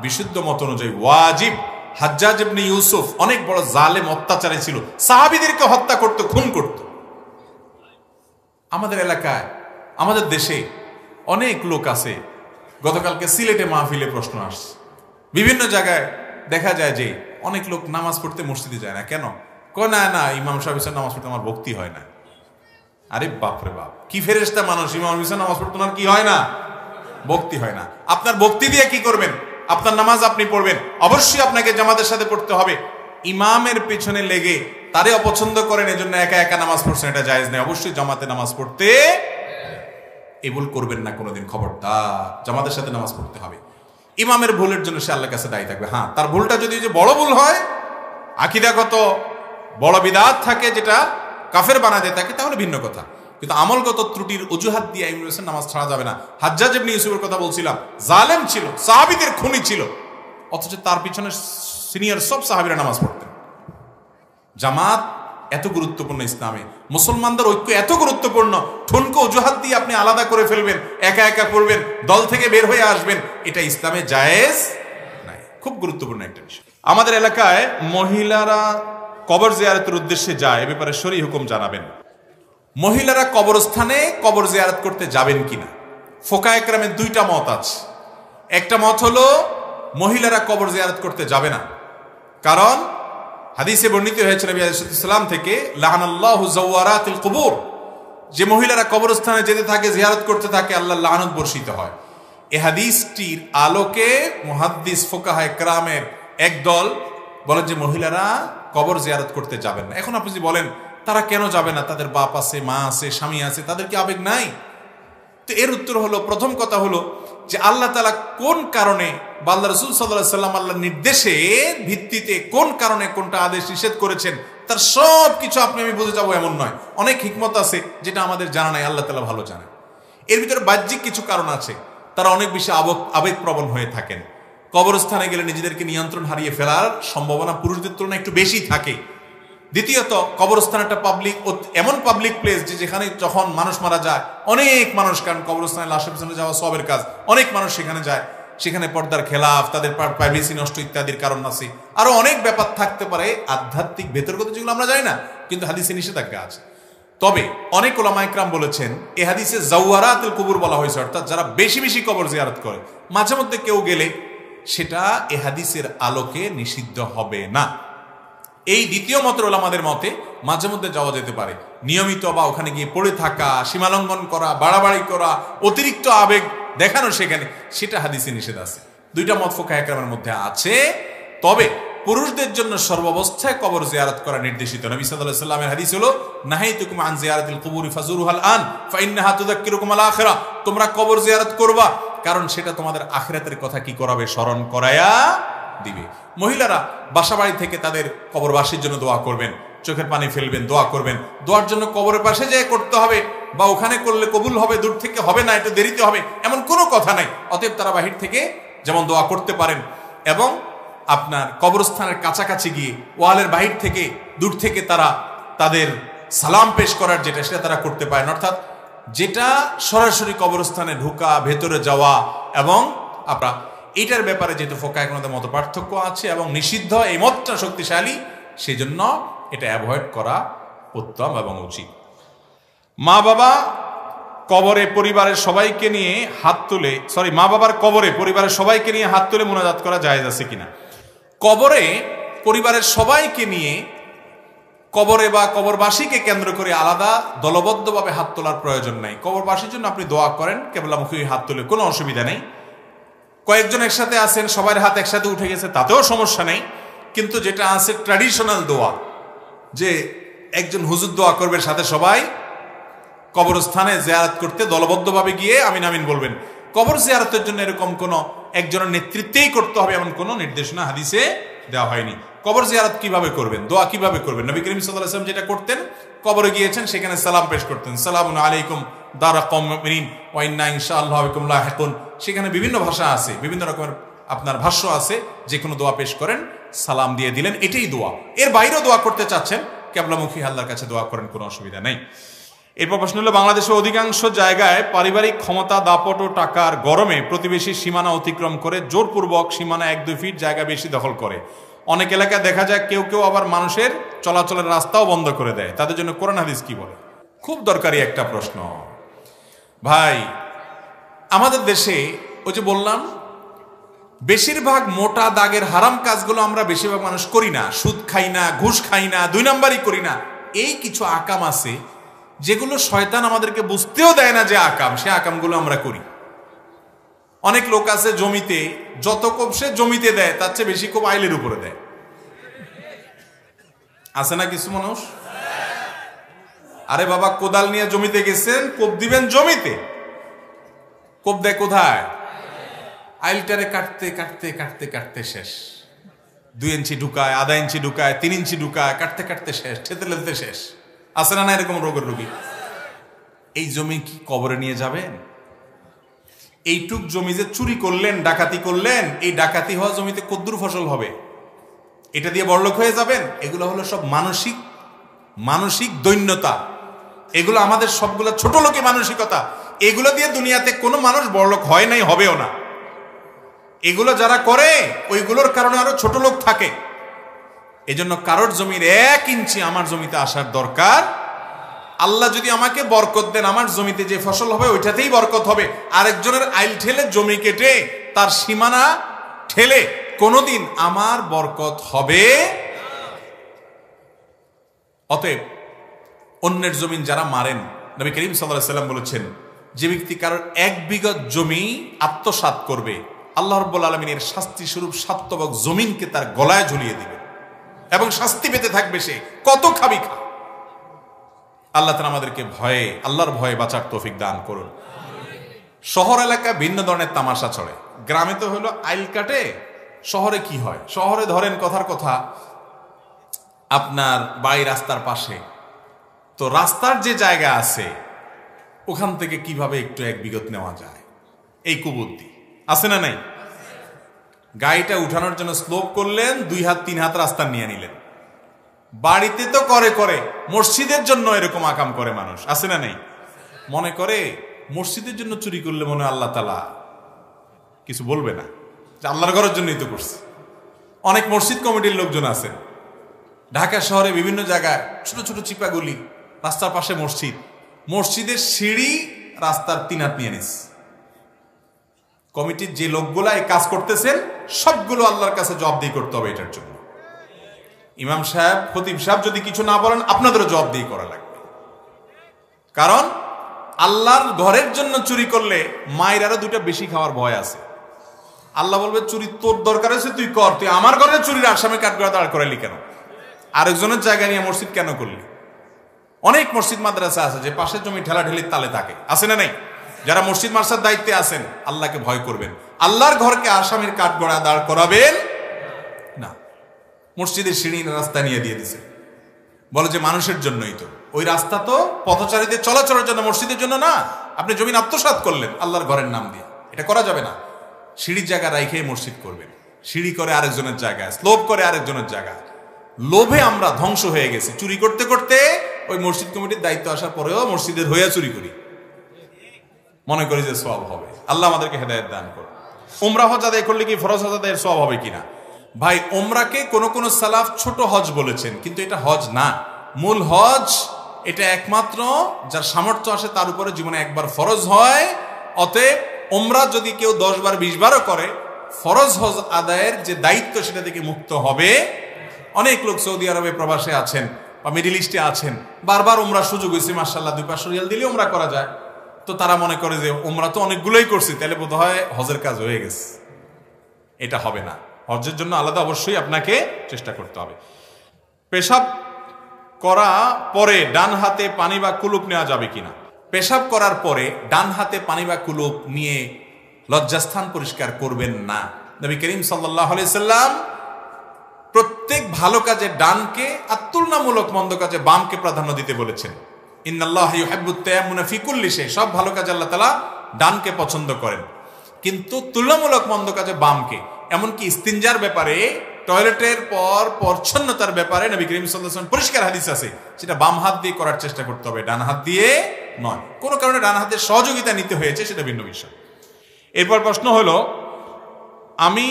Speaker 1: বিশুদ্ধ মত অনুযায়ী ওয়াজিব। হাজ্জাজ ইবনে ইউসুফ অনেক বড় জালেম, অত্যাচারী ছিল, সাহাবীদেরকে হত্যা করত, খুন করত। আমাদের এলাকায়, আমাদের দেশে অনেক লোক আছে। গতকালকে সিলেটে মাহফিলে প্রশ্ন আসছে, বিভিন্ন জায়গায় দেখা যায় যে অনেক লোক নামাজ পড়তে মসজিদে যায় না। কেন? কয় না না, ইমাম সাহেবের নামাজ পড়তে আমার ভক্তি হয় না। আরে বাপরে বাপ, কি ফেরেশতা মানুষ! ইমাম সাহেবের নামাজ পড়তে ওনার কি হয় না? ভক্তি হয় না। আপনার ভক্তি দিয়ে কি করবেন? আপনার নামাজ আপনি পড়বেন, অবশ্যই আপনাকে জামাতের সাথে পড়তে হবে। ইমামের পেছনে লেগে তারে অপছন্দ করেন, এজন্য একা একা নামাজ পড়ছেন, এটা জায়েজ নেই। অবশ্যই জামাতে নামাজ পড়তে এই ভুল করবেন না কোনোদিন, খবরদার। জামাতের সাথে নামাজ পড়তে হবে। ইমামের ভুলের জন্য সে আল্লাহর কাছে দায়ী থাকবে। হ্যাঁ, তার ভুলটা যদি যে বড় ভুল হয়, আকীদাগত বড় বিদআত থাকে, যেটা কাফের বানা দেয় তাকে, তাহলে ভিন্ন কথা। কিন্তু আমলগত ত্রুটির অজুহাত দিয়ে ইমামের নামাজ ছাড়া যাবে না। হাজ্জাজ ইবনে ইউসুফের কথা বলছিলাম, জালেম ছিল, সাহাবীদের খুনি ছিল, অথচ তার পিছনে সিনিয়র সব সাহাবীরা নামাজ পড়তেন। জামাত এত গুরুত্বপূর্ণ ইসলামে, মুসলমানদের ঐক্য এত গুরুত্বপূর্ণ, ঠুনকো অজুহাত দিয়ে আপনি আলাদা করে ফেলবেন, একা একা পড়বেন, দল থেকে বের হয়ে আসবেন, এটা ইসলামে জায়েজ নাই। খুব গুরুত্বপূর্ণ একটা বিষয়। আমাদের এলাকায় মহিলারা কবর জিয়ারতের উদ্দেশ্যে যায়, এ ব্যাপারে শরীয়ত হুকুম জানাবেন। মহিলারা কবরস্থানে কবর জিয়ারত করতে যাবেন কিনা, ফোকায়ে কেরামের দুইটা মত আছে। একটা মত হলো মহিলারা কবর জিয়ারত করতে যাবে না, কারণ হাদিসে বর্ণিত হয়েছে নবী আলাইহিস সালাম থেকে, লাআনাল্লাহু যাওয়ারাতিল কুবুর, যে মহিলারা কবরস্থানে যেতে থাকে, জিয়ারত করতে থাকে, আল্লাহর লানত বর্ষিত হয়। এই হাদিসটির আলোকে মুহাদ্দিস ফোকাহায়ে কেরামের একদল বলেন যে মহিলারা কবর জিয়ারত করতে যাবেন না। এখন আপনি যদি বলেন তারা কেন যাবে না, তাদের বাপ আছে, মা আছে, স্বামী আছে, তাদের কি আবেগ নাই? তো এর উত্তর হলো, প্রথম কথা হলো যে আল্লাহ তাআলা কোন কারণে, বা আল্লাহ রাসূল সাল্লাল্লাহু আলাইহি সাল্লাম আল্লাহর নির্দেশে ভিত্তিতে কোন কারণে কোনটা আদেশ নিষেধ করেছেন, তার সব কিছু আপনি আমি বুঝে যাবো এমন নয়। অনেক হিকমত আছে যেটা আমাদের জানা নাই, আল্লাহ তাআলা ভালো জানেন। এর ভিতরে বাহ্যিক কিছু কারণ আছে, তারা অনেক বেশি আবেগপ্রবণ হয়ে থাকেন। কবরস্থানে গেলে নিজেদেরকে নিয়ন্ত্রণ হারিয়ে ফেলার সম্ভাবনা পুরুষদের তুলনায় একটু বেশি থাকে। দ্বিতীয়ত, কবরস্থান একটা এমন পাবলিক প্লেস যে যেখানে যখন মানুষ মারা যায়, অনেক মানুষ, কারণ কবরস্থানে লাশের পিছনে যাওয়া সবের কাজ, অনেক মানুষ সেখানে যায়, সেখানে পর্দার খেলাফ, তাদের প্রাইভেসি নষ্ট ইত্যাদির কারণ আছে, আরো অনেক ব্যাপার থাকতে পারে আধ্যাত্মিক ভেতরগত, যেগুলো আমরা জানি না, কিন্তু হাদিসে নিষেধাজ্ঞা আছে। তবে অনেক উলামা ইকরাম বলেছেন, এই হাদিসে যাওয়ারাতুল কুবুর বলা হয়েছে, অর্থাৎ যারা বেশি বেশি কবর জিয়ারত করে, মাঝে মধ্যে কেউ গেলে সেটা এই হাদিসের আলোকে নিষিদ্ধ হবে না। এই দ্বিতীয় মতের ওলামাদের মতে মাঝে মধ্যে যাওয়া যেতে পারে, নিয়মিত বা ওখানে গিয়ে পড়ে থাকা, সীমালঙ্ঘন করা, বাড়াবাড়ি করা, অতিরিক্ত আবেগ দেখানো সেখানে, সেটা হাদিসে নিষেধ আছে। দুইটা মত ফুকাহে কেরামের মধ্যে আছে। তবে পুরুষদের জন্য সর্বাবস্থায় কবর জিয়ারত করা নির্দেশিত। নবী সাল্লাল্লাহু আলাইহি ওয়াসাল্লামের হাদিস হলো, নাহাইতুকুম আন জিয়ারাতিল কুবুরি ফাজুরুহাল আন ফাইন্নাহা তুযাক্কিরুকুম আল আখিরা, তোমরা কবর জিয়ারত করবা, কারণ সেটা তোমাদের আখিরাতের কথা কি করাবে, স্মরণ করায়া দিবে। মহিলারা বাসাবাড়ি থেকে তাদের কবরবাসীর জন্য দোয়া করবেন, চোখের পানি ফেলবেন, দোয়া করবেন। দোয়ার জন্য কবরের পাশে যেয়ে করতে হবে, বা ওখানে করলে কবুল হবে, দূর থেকে হবে না, একটু দেরিতে হবে, এমন কোনো কথা নাই। অতএব তারা বাহির থেকে যেমন দোয়া করতে পারেন, এবং আপনার কবরস্থানের কাছাকাছি গিয়ে ওয়ালের বাহির থেকে, দূর থেকে তারা তাদের সালাম পেশ করার যেটা, সেটা তারা করতে পারেন। অর্থাৎ যেটা সরাসরি কবরস্থানে ঢোকা, ভেতরে যাওয়া, এবং আপনার এইটার ব্যাপারে যেহেতু ফোকায়ে কেরামদের মত পার্থক্য আছে এবং নিষিদ্ধ, এই মতটা শক্তিশালী, সেই জন্য এটা অ্যাভয়েড করা উত্তম এবং উচিত। মা বাবা কবরে পরিবারের সবাইকে নিয়ে হাত তুলে, মা বাবার কবরে পরিবারের সবাইকে নিয়ে হাত তুলে মোনাজাত করা জায়েজ আছে কিনা? কবরে পরিবারের সবাইকে নিয়ে কবরে বা কবরবাসীকে কেন্দ্র করে আলাদা দলবদ্ধভাবে হাত তোলার প্রয়োজন নাই। কবরবাসীর জন্য আপনি দোয়া করেন কেবলামুখী হাত তুলে, কোনো অসুবিধা নেই। কয়েকজন একসাথে আছেন, সবার হাত একসাথে উঠে গেছে, তাতেও সমস্যা নেই। কিন্তু যেটা আছে ট্র্যাডিশনাল দোয়া, যে একজন হুজুর দোয়া করবে, সাথে সবাই কবরস্থানে জিয়ারত করতে দলবদ্ধভাবে গিয়ে আমিন আমিন বলবেন। কবর জিয়ারতের জন্য এরকম কোন একজনের নেতৃত্বেই করতে হবে এমন কোন নির্দেশনা হাদিসে দেওয়া হয়নি। কবর জিয়ারত কিভাবে করবেন, দোয়া কিভাবে করবেন, নবী করিম সাল্লাল্লাহু আলাইহি ওয়াসাল্লাম যেটা করতেন, কবরে গিয়েছেন, সেখানে সালাম পেশ করতেন, সালামুন আলাইকুম দারা কওমিন মুমিনিন ওয়া ইন্না ইনশাআল্লাহু বিকুম লাহিকুন। সেখানে বিভিন্ন ভাষা আছে, বিভিন্ন রকমের আপনার ভাষ্য আছে, যে কোনো দোয়া পেশ করেন, সালাম দিয়ে দিলেন, এটাই দোয়া। এর বাইরেও দোয়া করতে চাচ্ছেন, কিবলামুখী আল্লাহর কাছে দোয়া করেন, কোনো অসুবিধা নেই। এরপর প্রশ্ন হলো, বাংলাদেশের অধিকাংশ জায়গায় পারিবারিক ক্ষমতা, দাপট ও টাকার গরমে প্রতিবেশী সীমানা অতিক্রম করে জোরপূর্বক সীমানা 1-2 ফিট জায়গা বেশি দখল করে। অনেক এলাকায় দেখা যায় কেউ কেউ আবার মানুষের চলাচলের রাস্তাও বন্ধ করে দেয়। তাদের জন্য কোরআন হাদিস কি বলে? খুব দরকারি একটা প্রশ্ন ভাই। আমাদের দেশে ওই যে বললাম, বেশিরভাগ মোটা দাগের হারাম কাজগুলো আমরা বেশিরভাগ মানুষ করি না। সুদ খাই না, ঘুষ খাই না, 2 নাম্বারই করি না। এই কিছু আকাম আছে যেগুলো শয়তান আমাদেরকে বুঝতেও দেয় না যে আকাম, সে আকামগুলো আমরা করি। অনেক লোক আছে জমিতে, যত কোপ সে জমিতে দেয়, তার চেয়ে বেশি কোপ আইলের উপরে দেয়। আছে না কিছু মানুষ? আরে বাবা, কোদাল নিয়ে জমিতে গেছেন, কোপ দিবেন জমিতে, কোপ দেয় কোথায়? আইলটারে কাটতে কাটতে কাটতে কাটতে শেষ। 2 ইঞ্চি ঢুকায়, আধা ইঞ্চি ঢুকায়, 3 ইঞ্চি ঢুকায়, কাটতে কাটতে শেষ, ঠেতে লেতে শেষ। আছে না এরকম রোগের রোগী? এই জমি কি কবরে নিয়ে যাবেন? এইটুক জমি যে চুরি করলেন, ডাকাতি করলেন, এই ডাকাতি হওয়া জমিতে কদ্দুর ফসল হবে? এটা দিয়ে বড়লোক হয়ে যাবেন? এগুলো হলো সব মানসিক দৈন্যতা। এগুলো আমাদের সবগুলো ছোট লোকের মানসিকতা। এগুলো দিয়ে দুনিয়াতে কোনো মানুষ বড়লোক হয় নাই, হবেও না। এগুলো যারা করে, ওইগুলোর কারণে আরো ছোট লোক থাকে। এজন্য কারোর জমির 1 ইঞ্চি আমার জমিতে আসার দরকার। আল্লাহ যদি আমাকে বরকত দেন, আমার জমিতে যে ফসল হবে ওইটাতেই বরকত হবে। আরেকজনের আইল ঠেলে, জমি কেটে, তার সীমানা ঠেলে কোনোদিন আমার বরকত হবে? অতএব অন্যের জমিন যারা মারেন, নবী করিম সাল্লাল্লাহু আলাইহি ওয়াসাল্লাম বলেছেন, যে ব্যক্তি কারোর 1 বিঘা জমি আত্মসাৎ করবে, আল্লাহ রাব্বুল আলামিনের শাস্তি স্বরূপ 7 তবক জমিনকে তার গলায় ঝুলিয়ে দিবে এবং শাস্তি পেতে থাকবে সে। কত খাবি খা। আল্লাহ তাআলা আমাদেরকে আল্লাহর ভয়ে বাঁচার তৌফিক দান করুন। শহর এলাকা ভিন্ন ধরনের তামাশা চলে। গ্রামে তো হলো আইল কাটে, শহরে কি হয়? শহরে ধরেন কথার কথা, আপনার বাড়ি রাস্তার পাশে, তো রাস্তার যে জায়গা আছে ওখান থেকে কিভাবে একটু 1 বিঘত নেওয়া যায়, এই কুবুদ্ধি আছে না নাই? গাড়িটা উঠানোর জন্য স্লোপ করলেন, 2 হাত 3 হাত রাস্তা নিয়ে নিলেন। বাড়িতে তো করে, মসজিদের জন্য এরকম আকাম করে মানুষ, আছে না নাই? মনে করে মসজিদের জন্য চুরি করলে মনে হয় আল্লাহ তাআলা কিছু বলবে না, যে আল্লাহর ঘরের জন্যই তো করছে। অনেক মসজিদ কমিটির লোকজন আছেন ঢাকা শহরে বিভিন্ন জায়গায়, ছোট ছোট চিপাগুলি, রাস্তার পাশে মসজিদ, মসজিদের সিঁড়ি রাস্তার 3 হাত নিয়ে নিস। কমিটির যে লোকগুলা এই কাজ করতেছেন, সবগুলো আল্লাহর কাছে জবাবদিহি করতে হবে এটার জন্য। ইমাম সাহেব, খতিব সাহেব যদি কিছু না বলেন, আপনাদেরও জবাবদিহি করা লাগবে। কারণ আল্লাহর ঘরের জন্য চুরি করলে মায়ের আরো 2টা বেশি খাওয়ার ভয় আছে। আল্লাহ বলবে, চুরি তোর দরকার আছে তুই কর, তুই আমার ঘরে চুরির আসামে কাঠগড়া দাঁড় করালি কেন? আরেকজনের জায়গা নিয়ে মসজিদ কেন করলি? অনেক মসজিদ মাদ্রাসা আছে যে পাশের জমি ঠেলাঠেলির তালে থাকে, আছে না নাই? যারা মসজিদ মাদ্রাসার দায়িত্বে আছেন, আল্লাহকে ভয় করবেন। আল্লাহর ঘরকে আসামির কাঠগড়া দাঁড় করাবেন না। মসজিদের সিঁড়ি রাস্তা নিয়ে দিয়ে দিছে, বলে যে মানুষের জন্যই তো। ওই রাস্তা তো পথচারীদের চলাচলের জন্য, মসজিদের জন্য না। আপনি জমিন আত্মসাৎ করলেন আল্লাহর ঘরের নাম দিয়ে, এটা করা যাবে না। সিঁড়ির জায়গা রাইখে মসজিদ করবেন। সিঁড়ি করে আরেকজনের জায়গায়, স্লোপ করে আরেকজনের জায়গায়। লোভে আমরা ধ্বংস হয়ে গেছি। চুরি করতে করতে ওই মসজিদ কমিটির দায়িত্ব আসার পরেও মসজিদের হইয়া চুরি করি, মনে করি যে সওয়াব হবে। আল্লাহ আমাদেরকে হেদায়েত দান করুন। উমরা হজ আদায় করলে কি ফরজ হজ আদায়ের সওয়াব হবে কিনা? ভাই, উমরাকে কোন সালাফ ছোট হজ বলেছেন, কিন্তু এটা হজ না। মূল হজ এটা একমাত্র যার সামর্থ্য আসে তার উপরে জীবনে একবার ফরজ হয়। অতএব উমরা যদি কেউ 10 বার 20 বারও করে, ফরজ হজ আদায়ের যে দায়িত্ব সেটা থেকে মুক্ত হবে। অনেক লোক সৌদি আরবে প্রবাসে আছেন, বা মিডিল ইস্টে আছেন, বারবার ওমরা সুযোগ হয়েছে, মাশাআল্লাহ 200 রিয়াল দিলে ওমরা করা যায়, তো তারা মনে করে যে ওমরা তো অনেকগুলোই করছি, তাহলে বোধ হয় হজের কাজ হয়ে গেছে। এটা হবে না। হজের জন্য আলাদা অবশ্যই আপনাকে চেষ্টা করতে হবে। পেশাব করা পরে ডান হাতে পানি বা কুলুপ নেওয়া যাবে কিনা? পেশাব করার পরে ডান হাতে পানি বা কুলুপ নিয়ে লজ্জাস্থান পরিষ্কার করবেন না। নবী করিম সাল্লাল্লাহু আলাইহি সাল্লাম প্রত্যেক ভালো কাজে ডানকে আর তুলনামূলক মন্দ কাজে বামকে প্রাধান্য দিতে বলেছেন। ইন্নাল্লাহা ইউহিব্বুত তায়াম্মুনা ফি কুল্লি শাই, সব ভালো কাজে আল্লাহ তাআলা ডানকে পছন্দ করেন, কিন্তু তুলনামূলক মন্দ কাজে বামকে। এমনকি ইস্তিনজার ব্যাপারে, টয়লেটের পর পরিচ্ছন্নতার ব্যাপারে নবী করিম সাল্লাল্লাহু আলাইহি ওয়াসাল্লাম পরিষ্কার হাদিস আছে, সেটা বাম হাত দিয়ে করার চেষ্টা করতে হবে, ডান হাত দিয়ে নয়। কোনো কারণে ডান হাতের সহযোগিতা নিতে হয়েছে, সেটা ভিন্ন বিষয়। এরপর প্রশ্ন হলো, আমি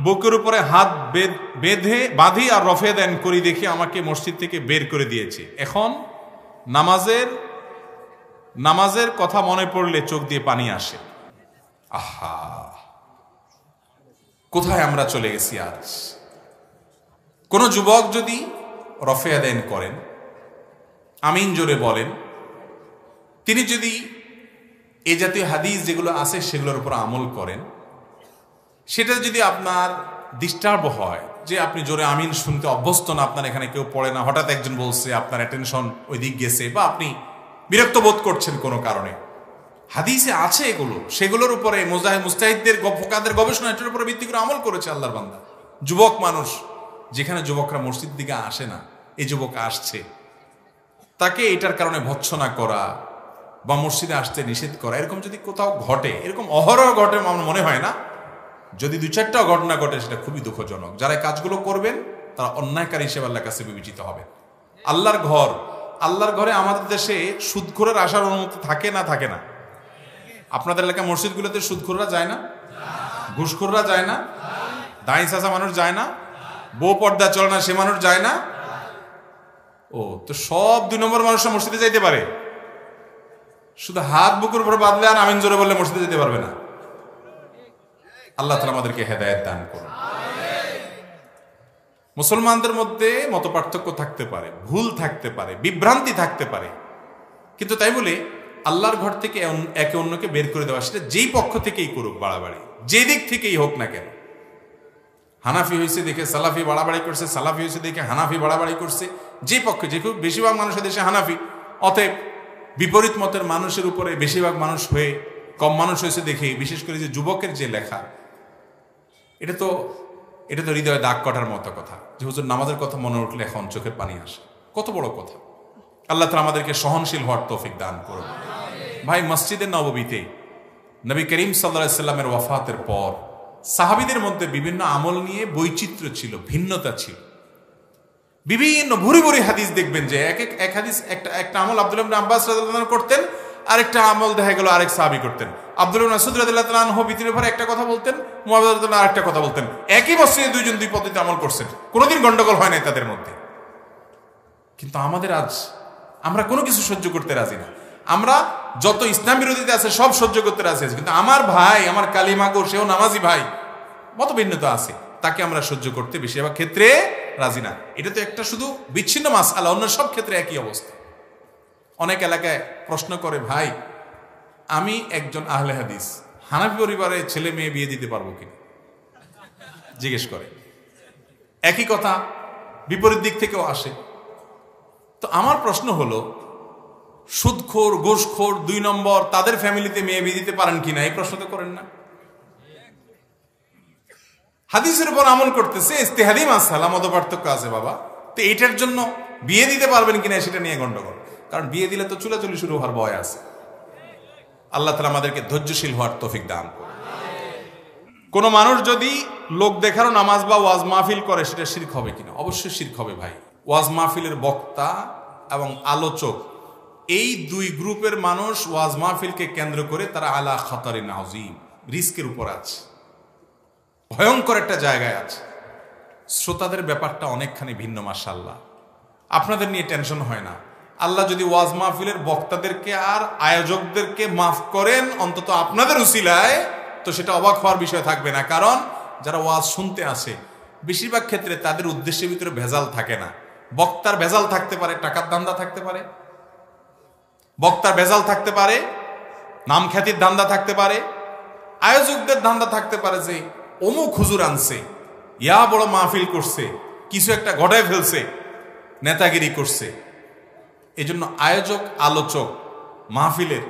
Speaker 1: বুকের উপরে হাত বাঁধি আর রফে দেন করি দেখি আমাকে মসজিদ থেকে বের করে দিয়েছে। এখন নামাজের কথা মনে পড়লে চোখ দিয়ে পানি আসে। আহা, কোথায় আমরা চলে গেছি আজ। কোন যুবক যদি রফে দেন করেন, আমিন জোরে বলেন, তিনি যদি এই জাতীয় হাদিস যেগুলো আছে সেগুলোর উপর আমল করেন, সেটা যদি আপনার ডিস্টার্ব হয়, যে আপনি জোরে আমিন শুনতে অভ্যস্ত না, আপনার এখানে কেউ পড়ে না, হঠাৎ একজন বলছে, আপনার অ্যাটেনশন ওই দিক গেছে, বা আপনি বিরক্ত বোধ করছেন কোনো কারণে, হাদিসে আছে এগুলো, সেগুলোর উপরে মুস্তাহিদদের ফোকাদের গবেষণা এটার উপরে ভিত্তি করে আমল করেছে আল্লাহর বান্দা। যুবক মানুষ, যেখানে যুবকরা মসজিদ দিকে আসে না, এই যুবক আসছে, তাকে এটার কারণে ভৎসনা করা বা মসজিদে আসতে নিষেধ করা, এরকম যদি কোথাও ঘটে, এরকম অহরহ ঘটে আমার মনে হয় না, যদি 2-4টা ঘটনা ঘটে সেটা খুবই দুঃখজনক। যারা কাজগুলো করবেন তারা অন্যায়কারী হিসেবে আল্লাহর কাছে বিবেচিত হবে। আল্লাহর ঘরে আমাদের দেশে সুদখোরের আসার অনুমতি থাকে না? থাকে না? আপনাদের এলাকায় মসজিদগুলোতে সুদখোররা যায় না? ঘুষখোররা যায় না? দাঁড়ি চাচা মানুষ যায় না? বউ পর্দা চলে না সে মানুষ যায় না? ও তো সব 2 নম্বর মানুষরা মসজিদে যাইতে পারে, শুধু হাত বুকের উপরে বাঁধলে আর আমিন জোরে বললে মসজিদে যেতে পারবে না। আল্লাহ তাআলা আমাদেরকে হেদায়েত দান করুন। মুসলমানদের মধ্যে মতপার্থক্য থাকতে পারে, ভুল থাকতে পারে, বিভ্রান্তি থাকতে পারে, কিন্তু তাই বলে আল্লাহর ঘর থেকে একে অন্যকে বের করে দেওয়া, সেটা যেই পক্ষ থেকেই করুক বাড়াবাড়ি, যে দিক থেকেই হোক না কেন। হানাফি হয়েছে দেখে সালাফি বাড়াবাড়ি করছে, সালাফি হয়েছে দেখে হানাফি বাড়াবাড়ি করছে, যে পক্ষে, যে বেশিরভাগ মানুষের দেশে হানাফি, অতএব বিপরীত মতের মানুষের উপরে বেশিরভাগ মানুষ হয়ে কম মানুষ হয়েছে দেখে, বিশেষ করে যে যুবকের যে লেখা, এটা তো হৃদয়ে দাগ কাটার মতো কথা, যে হুজুর নামাজের কথা মনে উঠলে এখন চোখের পানি আসে। কত বড় কথা। আল্লাহ তাআলা আমাদেরকে সহনশীল হওয়ার তৌফিক দান করুন। ভাই, মসজিদে নববীতে নবী করিম সাল্লাল্লাহু আলাইহি সাল্লামের ওয়াফাতের পর সাহাবীদের মধ্যে বিভিন্ন আমল নিয়ে বৈচিত্র্য ছিল, ভিন্নতা ছিল। বিভিন্ন ভুরি ভুরি হাদিস দেখবেন যে এক হাদিস, একটা আমল আব্দুল্লাহ ইবনে আব্বাস রাদিয়াল্লাহু আনহু করতেন, আরেকটা আমল দেখা গেল আরেক সাহাবী করতেন। আব্দুল্লাহ ইবনে মাসউদ রাদিয়াল্লাহু আনহু বিতির ব্যাপারে একটা কথা বলতেন, মুআবিয়া রাদিয়াল্লাহু আনহু আরেকটা কথা বলতেন। একই বছরে দুইজন দুই পদ্ধতিতে আমল করছেন, কোনোদিন গন্ডগোল হয় নাই তাদের মধ্যে। কিন্তু আমাদের আজ, আমরা কোনো কিছু সহ্য করতে রাজি না। আমরা যত ইসলাম বিরোধীতে আছে সব সহ্য করতে রাজি আছি, কিন্তু আমার ভাই, আমার কালিমাগো, সেও নামাজি ভাই, মত ভিন্নতা আছে, তাকে আমরা সহ্য করতে বেশিরভাগ ক্ষেত্রে রাজি না। এটা তো একটা শুধু বিচ্ছিন্ন মাসআলা, অন্য সব ক্ষেত্রে একই অবস্থা। অনেক এলাকায় প্রশ্ন করে, ভাই আমি একজন আহলে হাদিস, হানাফি পরিবারে ছেলে মেয়ে বিয়ে দিতে পারবো কিনা জিজ্ঞেস করে। একই কথা বিপরীত দিক থেকেও আসে। তো আমার প্রশ্ন হলো, সুদখোর, ঘুষখোর, 2 নম্বর, তাদের ফ্যামিলিতে মেয়ে বিয়ে দিতে পারেন কিনা, এই প্রশ্ন তো করেন না। হাদিসের উপর আমল করতেছে, ইজতিহাদি মাসআলা, মত পার্থক্য আছে বাবা, তো এটার জন্য বিয়ে দিতে পারবেন কিনা সেটা নিয়ে গন্ডগোল। কারণ বিয়ে দিলে তো চুলাচুলি শুরু হওয়ার ভয় আছে। আল্লাহ তাআলা আমাদেরকে ধৈর্যশীল হওয়ার তৌফিক দান করুন। কোন মানুষ যদি লোক দেখানো নামাজ বা ওয়াজ মাহফিল করে, সেটা শিরক হবে কিনা? অবশ্যই শিরক হবে ভাই। ওয়াজ মাহফিলের বক্তা এবং আলোচক, এই 2 গ্রুপের মানুষ ওয়াজ মাহফিলকে কেন্দ্র করে তারা আলা খাতারিন আযীম, রিস্কের উপর আছে, ভয়ঙ্কর একটা জায়গায় আছে। শ্রোতাদের ব্যাপারটা অনেকখানি ভিন্ন। মাশাআল্লাহ, আপনাদের নিয়ে টেনশন হয় না। আল্লাহ যদি ওয়াজ মাহফিলের বক্তাদেরকে আর আয়োজকদেরকে মাফ করেন অন্তত আপনাদের উসিলায়, তো সেটা অবাক হওয়ার বিষয় থাকবে না। কারণ যারা ওয়াজ শুনতে আসে বেশিরভাগ ক্ষেত্রে তাদের উদ্দেশ্যের ভিতরে ভেজাল থাকে না। তারা শুধু ওয়াজ শুনতে আসে, ওয়াজ মাহফিল বক্তার ভেজাল থাকতে পারে, টাকার ধান্দা থাকতে পারে, বক্তার ভেজাল থাকতে পারে, নাম খ্যাতির ধান্দা থাকতে পারে, আয়োজকদের ধান্দা থাকতে পারে যে অমুক হুজুর আনছে, ইয়া বড় মাহফিল করছে, কিছু একটা ঘটায় ফেলছে, নেতাগিরি করছে। এই জন্য আয়োজক, আলোচক মাহফিলের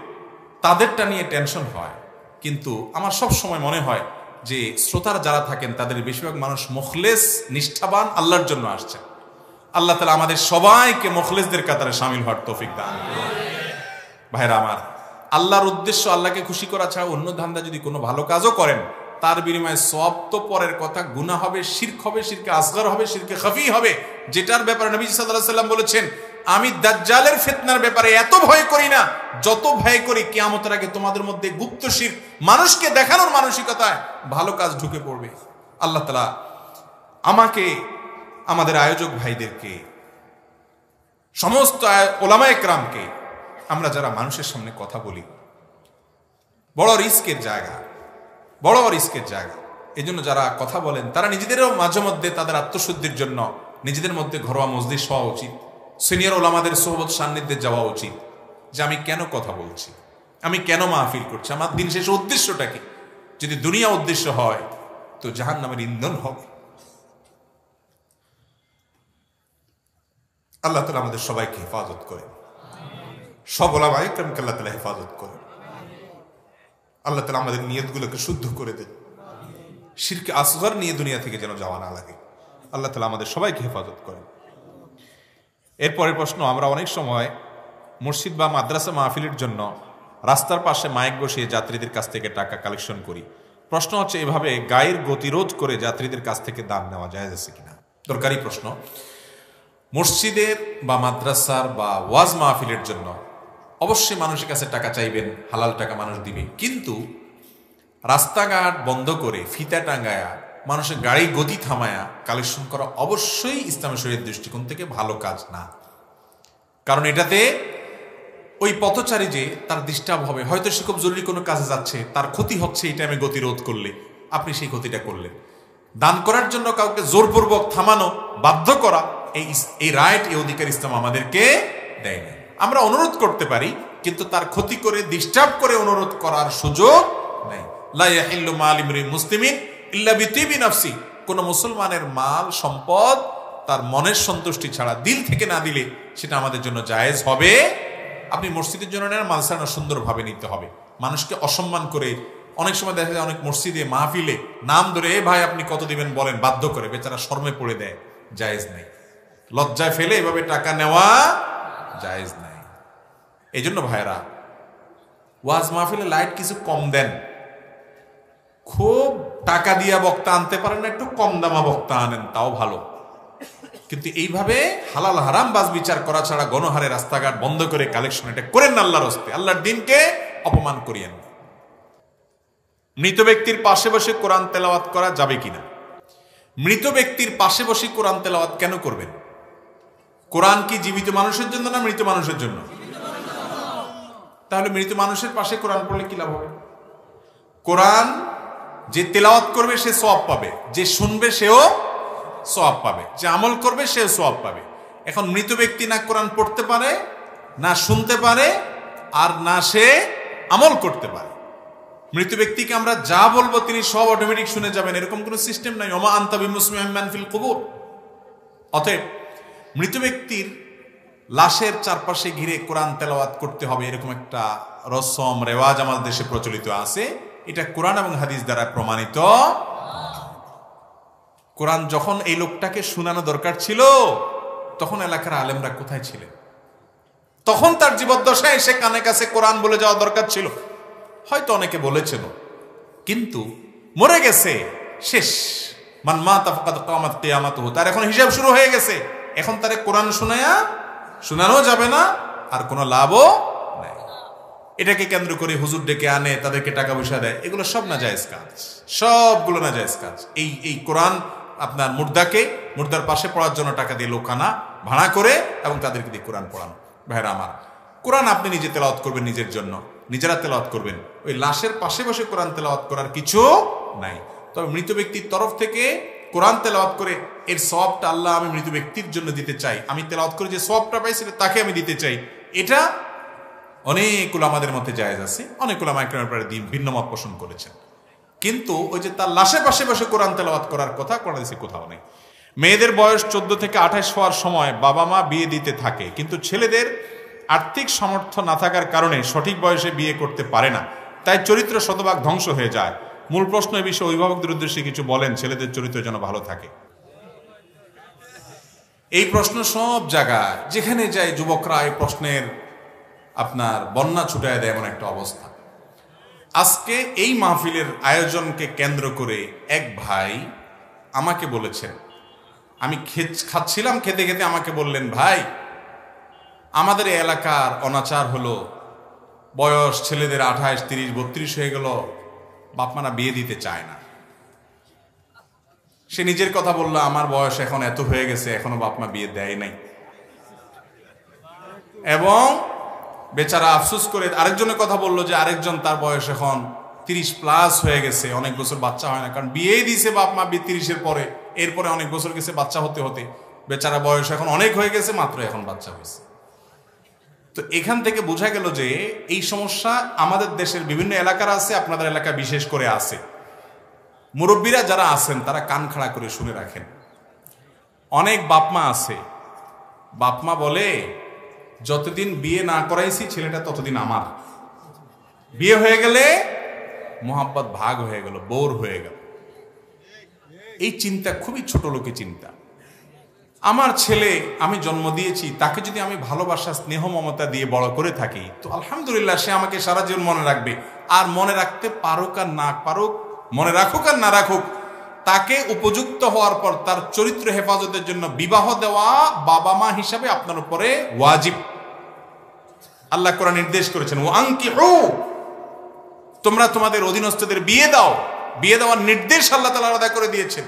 Speaker 1: তাদেরটা নিয়ে টেনশন হয়। কিন্তু আমার সব সময় মনে হয় যে শ্রোতারা যারা থাকেন তাদের বেশিরভাগ মানুষ মুখলেস, নিষ্ঠাবান, আল্লাহর জন্য আসছে। আল্লাহ তাআলা আমাদের সবাইকে মুখলেসদের কাতারে শামিল হওয়ার তৌফিক দান। ভাইরা আমার, আল্লাহর উদ্দেশ্য আল্লাহকে খুশি করা ছাড়া অন্য ধান্দা যদি কোনো ভালো কাজও করেন, তার বিনিময়ে সওয়াব তো পরের কথা, গুনাহ হবে, শিরক হবে, শিরকে আসগর হবে, শিরকে খাফি হবে, যেটার ব্যাপারে নবী সাল্লাল্লাহু আলাইহি ওয়াসাল্লাম বলেছেন, আমি দাজ্জালের ফিতনার ব্যাপারে এত ভয় করি না যত ভয় করি কিয়ামতের আগে তোমাদের মধ্যে গুপ্ত শিরক, মানুষকে দেখানোর মানসিকতায় ভালো কাজ ঢুকে পড়বে। আল্লাহ তাআলা আমাকে, আমাদের আয়োজক ভাইদেরকে, সমস্ত ওলামায়ে কেরামকে, আমরা যারা মানুষের সামনে কথা বলি, বড় রিস্কের জায়গা, বড় রিস্কের জায়গা। এই জন্য যারা কথা বলেন তারা নিজেদেরও মাঝে মধ্যে তাদের আত্মশুদ্ধির জন্য নিজেদের মধ্যে ঘরোয়া মজলিস হওয়া উচিত, সিনিয়র ওলামাদের সোহবত সান্নিধ্যে যাওয়া উচিত, যে আমি কেন কথা বলছি, আমি কেন মাহফিল করছি, আমার দিন শেষে উদ্দেশ্যটা কি। যদি দুনিয়া উদ্দেশ্য হয় তো জাহান্নামের ইন্ধন হবে। আল্লাহ তাআলা আমাদের সবাইকে হেফাজত করেন, সব ওলামায়ে কেরামকে আল্লাহ তাআলা হেফাজত করেন। আল্লাহ তাআলা আমাদের নিয়তগুলোকে শুদ্ধ করে দেন, শিরকে আসগর নিয়ে দুনিয়া থেকে যেন যাওয়া না লাগে। আল্লাহ তাআলা আমাদের সবাইকে হেফাজত করেন। এরপরের প্রশ্ন, আমরা অনেক সময় মসজিদ বা মাদ্রাসা মাহফিলের জন্য রাস্তার পাশে মাইক বসিয়ে যাত্রীদের কাছ থেকে টাকা কালেকশন করি। প্রশ্ন হচ্ছে, এভাবে গায়ের গতিরোধ করে যাত্রীদের কাছ থেকে দান নেওয়া জায়েজ আছে কিনা? দরকারি প্রশ্ন। মসজিদের বা মাদ্রাসার বা ওয়াজ মাহফিলের জন্য অবশ্যই মানুষের কাছে টাকা চাইবেন, হালাল টাকা মানুষ দিবে, কিন্তু রাস্তাঘাট বন্ধ করে ফিতা টাঙ্গায়া মানুষের গাড়ি গতি থামায়া কালেকশন করা অবশ্যই ইসলামী শরীয়তের দৃষ্টিকোণ থেকে ভালো কাজ না। কারণ এটাতে ওই পথচারী যে তার ডিস্টার্ব হবে, হয়তো সে খুব জরুরি কোনো কাজে যাচ্ছে, তার ক্ষতি হচ্ছে এই টাইমে গতিরোধ করলে, আপনি সেই ক্ষতিটা করলেন। দান করার জন্য কাউকে জোরপূর্বক থামানো, বাধ্য করা, এই রাইট, এই অধিকার ইসলাম আমাদেরকে দেয় না। আমরা অনুরোধ করতে পারি, কিন্তু তার ক্ষতি করে, ডিস্টার্ব করে অনুরোধ করার সুযোগ নেই। লা ইয়াহিল্লু মাল ইমরিন মুসলিমিন ইল্লা বিতিবি নাফসি। কোন মুসলমানের মাল, সম্পদ তার মনের সন্তুষ্টি ছাড়া, দিল থেকে না দিলে সেটা আমাদের জন্য জায়েজ হবে। আপনি মসজিদের জন্য নেন, মালসানা সুন্দরভাবে নিতে হবে। মানুষকে অসম্মান করে, অনেক সময় দেখা যায় অনেক মসজিদে মাহফিলে নাম ধরে, এ ভাই আপনি কত দিবেন বলেন, বাধ্য করে, বেচারা শর্মে পড়ে দেয়, জায়েজ নেই। লজ্জায় ফেলে এভাবে টাকা নেওয়া জায়েজ নাই। এই জন্য ভাইরা, ওয়াজ মাহফিলে লাইট কিছু কম দেন। খুব টাকা দিয়া বক্তা আনতে পারেন না, একটু কম দামা বক্তা আনেন, তাও ভালো। কিন্তু এইভাবে হালাল হারাম বাজ বিচার করা ছাড়া গণহারে রাস্তাঘাট বন্ধ করে কালেকশন এটা করেন না আল্লাহর হস্তে। আল্লাহর দিনকে অপমান করিয়েন না। মৃত ব্যক্তির পাশে বসে কোরআন তেলাওয়াত করা যাবে কিনা? মৃত ব্যক্তির পাশে বসে কোরআন তেলাওয়াত কেন করবেন? কোরআন কি জীবিত মানুষের জন্য না মৃত মানুষের জন্য? তাহলে মৃত মানুষের পাশে কোরআন পড়লে কি লাভ হবে? কোরআন যে তেলাওয়াত করবে সে সওয়াব পাবে, যে শুনবে সেও সওয়াব পাবে, যে আমল করবে সেও সওয়াব পাবে। এখন মৃত ব্যক্তি না কোরআন পড়তে পারে, না শুনতে পারে, আর না সে আমল করতে পারে। মৃত ব্যক্তিকে আমরা যা বলবো তিনি সব অটোমেটিক শুনে যাবেন, এরকম কোনো সিস্টেম নাই। ওমা আনতা বিমুসমিআন মান ফিল কুবুর। অতএব মৃত ব্যক্তির লাশের চারপাশে ঘিরে কোরআন তেলাওয়াত করতে হবে, এরকম একটা রসম রেওয়াজ আমাদের দেশে প্রচলিত আছে। এটা কোরআন এবং হাদিস দ্বারা প্রমাণিত। কোরআন যখন এই লোকটাকে শোনানো দরকার ছিল, তখন এলাকার আলেমরা কোথায় ছিলেন? তখন তার জীবদ্দশায় এসে কানে কাছে কোরআন বলে যাওয়া দরকার ছিল। হয়তো অনেকে বলেছেন, কিন্তু মরে গেছে, শেষ। মান মাতা ফাকাদ কামাত কিয়ামাতুহু, তার এখন হিসাব শুরু হয়ে গেছে। এখন তারে কোরআন শোনানো যাবে না, আর কোনো লাভও নাই। এটাকে কেন্দ্র করে হুজুর ডেকে আনে, তাদেরকে টাকা পয়সা দেয়, এগুলো সব নাজায়েজ কাজ, সবগুলো নাজায়েজ কাজ। এই কোরআন আপনার মুর্দার পাশে পড়ার জন্য টাকা দিয়ে লোক আনা, ভাড়া করে, এবং তাদেরকে দিয়ে কোরআন পড়ানো। ভাইরা আমার, কোরআন আপনি নিজে তেলাওয়াত করবেন, নিজের জন্য নিজেরা তেলাওয়াত করবেন। ওই লাশের পাশে বসে কোরআন তেলাওয়াত করার কিছু নাই। তবে মৃত ব্যক্তির তরফ থেকে কোরআন তেলাওয়াত করে এর সওয়াবটা আল্লাহ আমি মৃত ব্যক্তির জন্য দিতে চাই, আমি তেলাওয়াত করে যে সওয়াবটা পাইছি তাকে আমি দিতে চাই, এটা অনেক উলামাদের মধ্যে জায়েজ আছে। অনেক উলামা একরামের ব্যাপারে ভিন্ন মত পোষণ করেছেন। কিন্তু ওই যে তার লাশে পাশে বসে কোরআন তেলাওয়াত করার কথা কোরআন হাদিসে কোথাও নেই। মেয়েদের বয়স 14 থেকে 28 হওয়ার সময় বাবা মা বিয়ে দিতে থাকে, কিন্তু ছেলেদের আর্থিক সামর্থ্য না থাকার কারণে সঠিক বয়সে বিয়ে করতে পারে না, তাই চরিত্র শতভাগ ধ্বংস হয়ে যায়। মূল প্রশ্ন এই বিষয়ে অভিভাবকদের উদ্দেশ্যে কিছু বলেন, ছেলেদের চরিত্র যেন ভালো থাকে। এই প্রশ্ন সব জায়গায় যেখানে যায় যুবকরা এই প্রশ্নের আপনার বন্যা ছুটায় দেয় এমন একটা অবস্থা। আজকে এই মাহফিলের আয়োজনকে কেন্দ্র করে এক ভাই আমাকে বলেছেন, আমি খাচ্ছিলাম, খেতে খেতে আমাকে বললেন, ভাই আমাদের এলাকার অনাচার হলো, বয়স ছেলেদের 28, 30, 32 হয়ে গেল, বাপমারা বিয়ে দিতে চায় না। সে নিজের কথা বললো, আমার বয়স এখন এত হয়ে গেছে, এখনো বাপমা বিয়ে দেয় নাই। এবং বেচারা আফসোস করে আরেকজনের কথা বললো যে আরেকজন তার বয়স এখন 30+ হয়ে গেছে, অনেক বছর বাচ্চা হয় না, কারণ বিয়েই দিয়েছে বাপমা 30-এর পরে, এরপরে অনেক বছর গেছে বাচ্চা হতে হতে, বেচারা বয়স এখন অনেক হয়ে গেছে, মাত্র এখন বাচ্চা হয়েছে। তো এখান থেকে বোঝা গেল যে এই সমস্যা আমাদের দেশের বিভিন্ন এলাকার আছে, আপনাদের এলাকা বিশেষ করে আছে। মুরব্বীরা যারা আছেন তারা কান খাড়া করে শুনে রাখেন। অনেক বাপমা আছে, বাপমা বলে যতদিন বিয়ে না করাইছি ছেলেটা ততদিন আমার, বিয়ে হয়ে গেলে মোহাব্বত ভাগ হয়ে গেল, বোর হয়ে গেল। এই চিন্তা খুবই ছোট লোকের চিন্তা। আমার ছেলে আমি জন্ম দিয়েছি, তাকে যদি আমি ভালোবাসা স্নেহ মমতা দিয়ে বড় করে থাকি তো আলহামদুলিল্লাহ, সে আমাকে সারা জীবন মনে রাখবে। আর মনে রাখতে পারুক আর না পারুক, মনে রাখুক আর না রাখুক, তাকে উপযুক্ত হওয়ার পর তার চরিত্র হেফাজতের জন্য বিবাহ দেওয়া বাবা মা হিসাবে আপনার উপরে ওয়াজিব। আল্লাহ কোরআন নির্দেশ করেছেন, ওয়ানকিহু, তোমরা তোমাদের অধীনস্থদের বিয়ে দাও। বিয়ে দেওয়ার নির্দেশ আল্লাহ তাআলা আলাদা করে দিয়েছেন।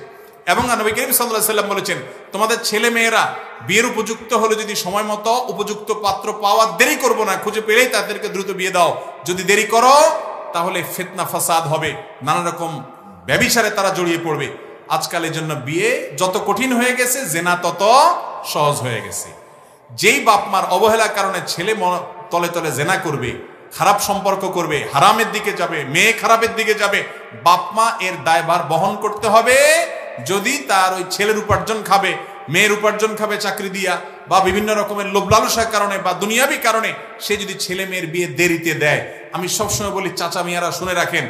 Speaker 1: এবং নবী করিম সাল্লাল্লাহু আলাইহি ওয়াসাল্লাম বলেছেন, তোমাদের ছেলে মেয়েরা বিয়ের উপযুক্ত হলে যদি সময় মতো উপযুক্ত পাত্র পাওয়ার দেরি করবো না, খুঁজে পেলেই তাদেরকে দ্রুত বিয়ে দাও। যদি দেরি করো তাহলে ফিতনা ফাসাদ হবে, নানা রকম ব্যভিচারে তারা জড়িয়ে পড়বে। আজকাল এর জন্য বিয়ে যত কঠিন হয়ে গেছে, জেনা তত সহজ হয়ে গেছে। যেই বাপমার অবহেলার কারণে ছেলে তলে তলে জেনা করবে, খারাপ সম্পর্ক করবে, হারামের দিকে যাবে, মেয়ে খারাপের দিকে যাবে, বাপমা এর দায়ভার বহন করতে হবে। যদি তার ওই ছেলের উপার্জন খাবে, মেয়ের উপার্জন খাবে চাকরি দিয়া, বা বিভিন্ন রকমের লোভ লালসার কারণে বা দুনিয়াবি কারণে সে যদি ছেলে মেয়ের বিয়ে দেরিতে দেয়, আমি সবসময় বলি চাচা মিয়ারা শুনে রাখেন,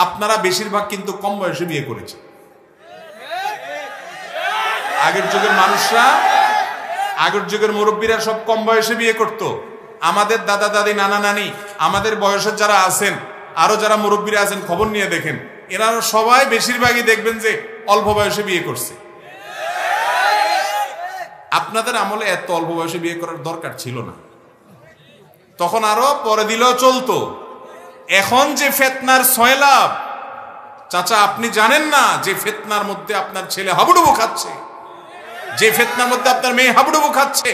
Speaker 1: আপনারা বেশিরভাগ কিন্তু কম বয়সে বিয়ে করেছে। আগের যুগের মানুষরা, আগের যুগের মুরব্বীরা সব কম বয়সে বিয়ে করত। আমাদের দাদা দাদি নানা নানি, আমাদের বয়সের যারা আছেন, আরো যারা মুরব্বীরা আছেন, খবর নিয়ে দেখেন, এরা সবাই বেশিরভাগই দেখবেন যে অল্প বয়সে বিয়ে করছে। আপনাদের আমলে এত অল্প বয়সে বিয়ে করার দরকার ছিল না, তখন আরো পরে দিলেও চলতো। এখন যে ফিতনার সয়লাব, চাচা আপনি জানেন না যে ফিতনার মধ্যে আপনার ছেলে হাবুডুবু খাচ্ছে, যে ফিতনার মধ্যে আপনার মেয়ে হাবুডুবু খাচ্ছে,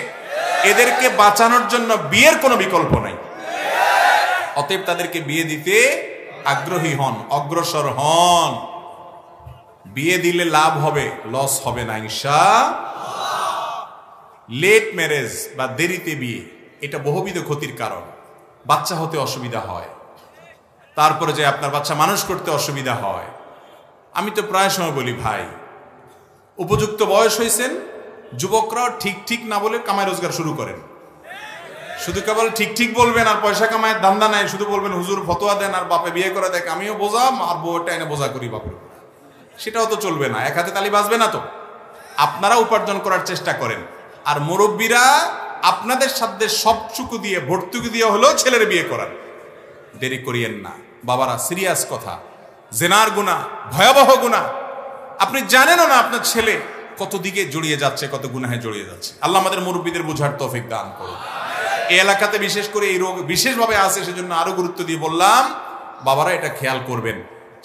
Speaker 1: এদেরকে বাঁচানোর জন্য বিয়ের কোনো বিকল্প নাই। অতএব তাদেরকে বিয়ে দিতে আগ্রহী হন, অগ্রসর হন। বিয়ে দিলে লাভ হবে, লস হবে না ইনশাআল্লাহ। লেট ম্যারেজ বা দেরিতে বিয়ে, এটা বহুবিধ ক্ষতির কারণ। বাচ্চা হতে অসুবিধা হয়, তারপরে যে আপনার বাচ্চা মানুষ করতে অসুবিধা হয়। আমি তো প্রায় সময় বলি, ভাই উপযুক্ত বয়স হয়েছেন, যুবকরাও ঠিক ঠিক না বলে কামাই রোজগার শুরু করেন। শুধু কেবল ঠিক ঠিক বলবেন আর পয়সা কামায় ধান্দা নাই, শুধু বলবেন হুজুর ফতোয়া দেন আর বাপে বিয়ে করে দেখ, আমিও বোঝা আর বউটা এনে বোঝা করি বাপের, সেটাও তো চলবে না, এক হাতে তালি বাজবে না। তো আপনারা উপার্জন করার চেষ্টা করেন, আর মুরব্বীরা আপনাদের সাথে সবটুকু দিয়ে ভর্তুকি দিয়ে হলেও ছেলের বিয়ে করান। দেরি করিয়েন না বাবারা, সিরিয়াস কথা। জেনার গুনাহ ভয়াবহ গুনাহ, আপনি জানেনও না আপনার ছেলে কত দিকে জড়িয়ে যাচ্ছে, কত গুনাহে জড়িয়ে যাচ্ছে। আল্লাহ আমাদের মুরব্বীদের বোঝার তৌফিক দান করুন। এই এলাকাতে বিশেষ করে এই রোগ বিশেষভাবে আছে, সেজন্য আরো গুরুত্ব দিয়ে বললাম, বাবারা এটা খেয়াল করবেন,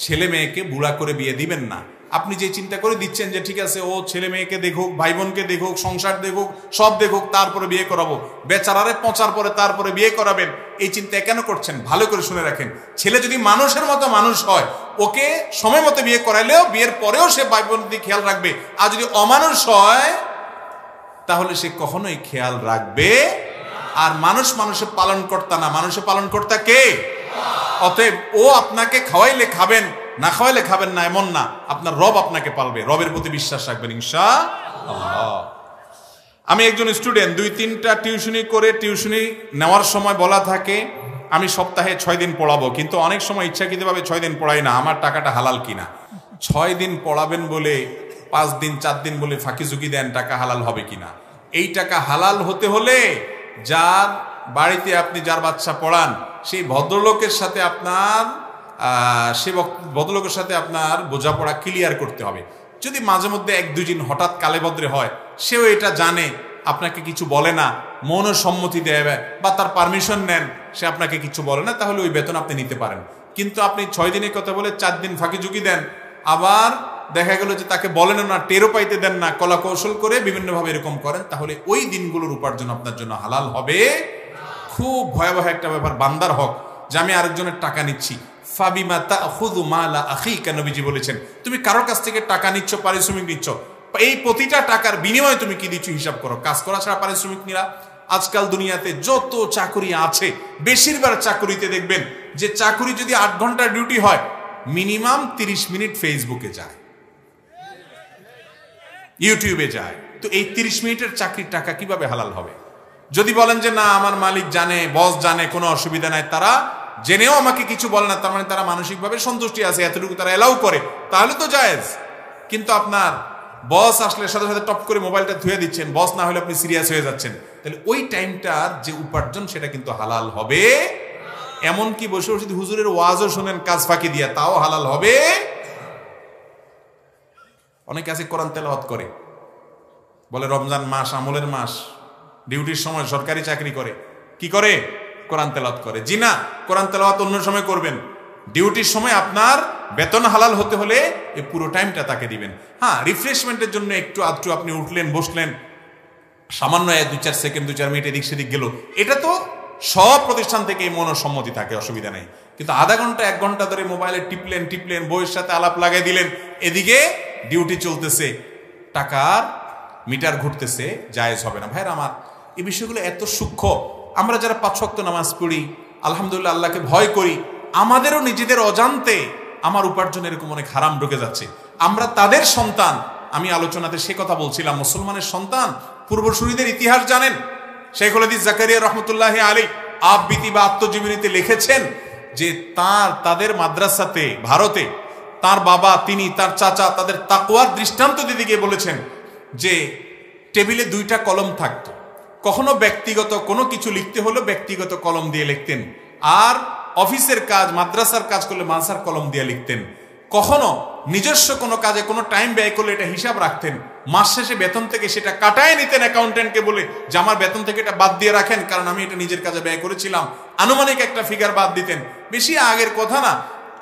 Speaker 1: ছেলে মেয়েকে বুড়া করে বিয়ে দিবেন না। আপনি যে চিন্তা করে দিচ্ছেন যে ঠিক আছে ও ছেলে মেয়েকে দেখুক, ভাই বোনকে দেখুক, সংসার দেখুক, সব দেখুক, তারপরে বিয়ে করাবো, বেচারারে পচার পরে তারপরে বিয়ে করাবেন, এই চিন্তা কেন করছেন? ভালো করে শুনে রাখেন, ছেলে যদি মানুষের মতো মানুষ হয়, ওকে সময় মতো বিয়ে করাইলেও বিয়ের পরেও সে ভাই বোন দিকে খেয়াল রাখবে। আর যদি অমানুষ হয় তাহলে সে কখনোই খেয়াল রাখবে। আর মানুষ মানুষের পালন কর্তা না, মানুষের পালন কর্তা কে? অতএব ও আপনাকে খাওয়াইলে খাবেন, না খাওয়াইলে খাবেন না এমন না, আপনার রব আপনাকে পালবে। রবের প্রতি বিশ্বাস রাখবেন ইনশাআল্লাহ। আমি একজন স্টুডেন্ট, 2-3টা টিউশনি করে, টিউশনি নেওয়ার সময় বলা থাকে আমি সপ্তাহে 6 দিন পড়াবো, কিন্তু অনেক সময় ইচ্ছাকৃতভাবে 6 দিন পড়াই না, আমার টাকাটা হালাল কিনা। 6 দিন পড়াবেন বলে 5 দিন 4 দিন বলে ফাঁকি ঝুঁকি দেন, টাকা হালাল হবে কিনা? এই টাকা হালাল হতে হলে যার বাড়িতে আপনি যার বাচ্চা পড়ান সেই ভদ্রলোকের সাথে আপনার বোঝাপড়া ক্লিয়ার করতে হবে। যদি মাঝে মধ্যে 1-2 দিন হঠাৎ কালে বদ্রে হয়, সেও এটা জানে, আপনাকে কিছু বলে না, মৌন সম্মতি দেয় বা তার পারমিশন নেন, সে আপনাকে কিছু বলে না, তাহলে ওই বেতন আপনি নিতে পারেন। কিন্তু আপনি 6 দিনের কথা বলে 4 দিন ফাঁকি ঝুঁকি দেন, আবার দেখা গেল যে তাকে বলেন না, টেরও পাইতে দেন না, কলা কৌশল করে বিভিন্নভাবে এরকম করেন, তাহলে ওই দিনগুলোর উপার্জন আপনার জন্য হালাল হবে। খুব ভয়াবহ একটা ব্যাপার বান্দার হক, যে আমি আরেকজনের টাকা নিচ্ছি। ফাবিমা তাখুযু মালা আখিকা, নবীজি বলেছেন, তুমি কারোর কাছ থেকে টাকা নিচ্ছ, পারিশ্রমিক নিচ্ছ, এই প্রতিটা টাকার বিনিময়ে তুমি কি দিচ্ছ হিসাব করো। কাজ করা ছাড়া পারিশ্রমিক নিরা। আজকাল দুনিয়াতে যত চাকরি আছে, বেশিরভাগ চাকরিতে দেখবেন যে চাকরি যদি 8 ঘন্টার ডিউটি হয়, মিনিমাম 30 মিনিট ফেসবুকে যায়, ইউটিউবে যায়। তো এই 30 মিনিটের চাকরির টাকা কিভাবে হালাল হবে? যদি বলেন যে না আমার মালিক জানে, বস জানে, কোনো অসুবিধা নাই, তারা জেনেও আমাকে কিছু বলে না, তার মানে তারা মানসিকভাবে সন্তুষ্টি আছে, এতটুকু তারা এলাও করে, তাহলে তো জায়েজ। কিন্তু আপনার বস আসলে সাথে সাথে টপ করে মোবাইলটা ধুয়ে দিচ্ছেন, বস না হলে আপনি সিরিয়াস হয়ে যাচ্ছেন, তাহলে ওই টাইমটার যে উপার্জন সেটা কিন্তু হালাল হবে। এমনকি বসে বসে যদি হুজুরের ওয়াজও শোনেন কাজ ফাঁকি দিয়া, তাও হালাল হবে। অনেকে আছে কোরআন তেলাওয়াত করে, বলে রমজান মাস, আমলের মাস, ডিউটির সময় সরকারি চাকরি করে, কি করে? কোরআন তেলাওয়াত করে। জি না, কোরআন তেলাওয়াত অন্য সময় করবেন, ডিউটির সময় আপনার বেতন হালাল হতে হলে এই পুরো টাইমটা তাকে দিবেন। হ্যাঁ, রিফ্রেশমেন্টের জন্য একটু আধটু আপনি উঠলেন, বসলেন, সামান্য 2-4 সেকেন্ড 2-4 মিনিট এদিক সেদিক গেল, এটা তো সব প্রতিষ্ঠান থেকে এই মনোসম্মতি থাকে, অসুবিধা নেই। কিন্তু আধা ঘন্টা 1 ঘন্টা ধরে মোবাইলে টিপলেন, বইয়ের সাথে আলাপ লাগাই দিলেন, এদিকে ডিউটি চলতেছে, টাকার মিটার ঘুরতেছে, জায়েজ হবে না। ভাইরা আমার, এই বিষয়গুলো এত সূক্ষ্ম। আমরা যারা 5 ওয়াক্ত নামাজ পড়ি, আলহামদুলিল্লাহ আল্লাহকে ভয় করি, আমাদেরও নিজেদের অজান্তে আমার উপার্জন এরকম অনেক হারাম ঢুকে যাচ্ছে। আমরা তাদের সন্তান, আমি আলোচনাতে সে কথা বলছিলাম, মুসলমানের সন্তান, পূর্বসূরীদের ইতিহাস জানেন। শেখুল হাদিস জাকারিয়া রহমতুল্লাহি আলাইহি আবৃত্তি বা আত্মজীবনীতে লিখেছেন যে তাদের মাদ্রাসাতে ভারতে তার বাবা, তিনি, তার চাচা তাদের তাকওয়ার দৃষ্টান্ত দিতে গিয়ে বলেছেন যে টেবিলে 2টা কলম থাকতো, কখনো ব্যক্তিগত কোনো কিছু লিখতে হলো ব্যক্তিগত কলম দিয়ে লিখতেন, আর অফিসের কাজ, মাদ্রাসার কাজ করলে মাদ্রাসার কলম দিয়ে লিখতেন। কখনো নিজস্ব কোনো কাজে কোনো টাইম ব্যয় করলে এটা হিসাব রাখতেন, মাস শেষে বেতন থেকে সেটা কাটায় নিতেন অ্যাকাউন্টেন্টকে বলে যে আমার বেতন থেকে এটা বাদ দিয়ে রাখেন, কারণ আমি এটা নিজের কাজে ব্যয় করেছিলাম। আনুমানিক একটা ফিগার বাদ দিতেন, বেশি আগের কথা না।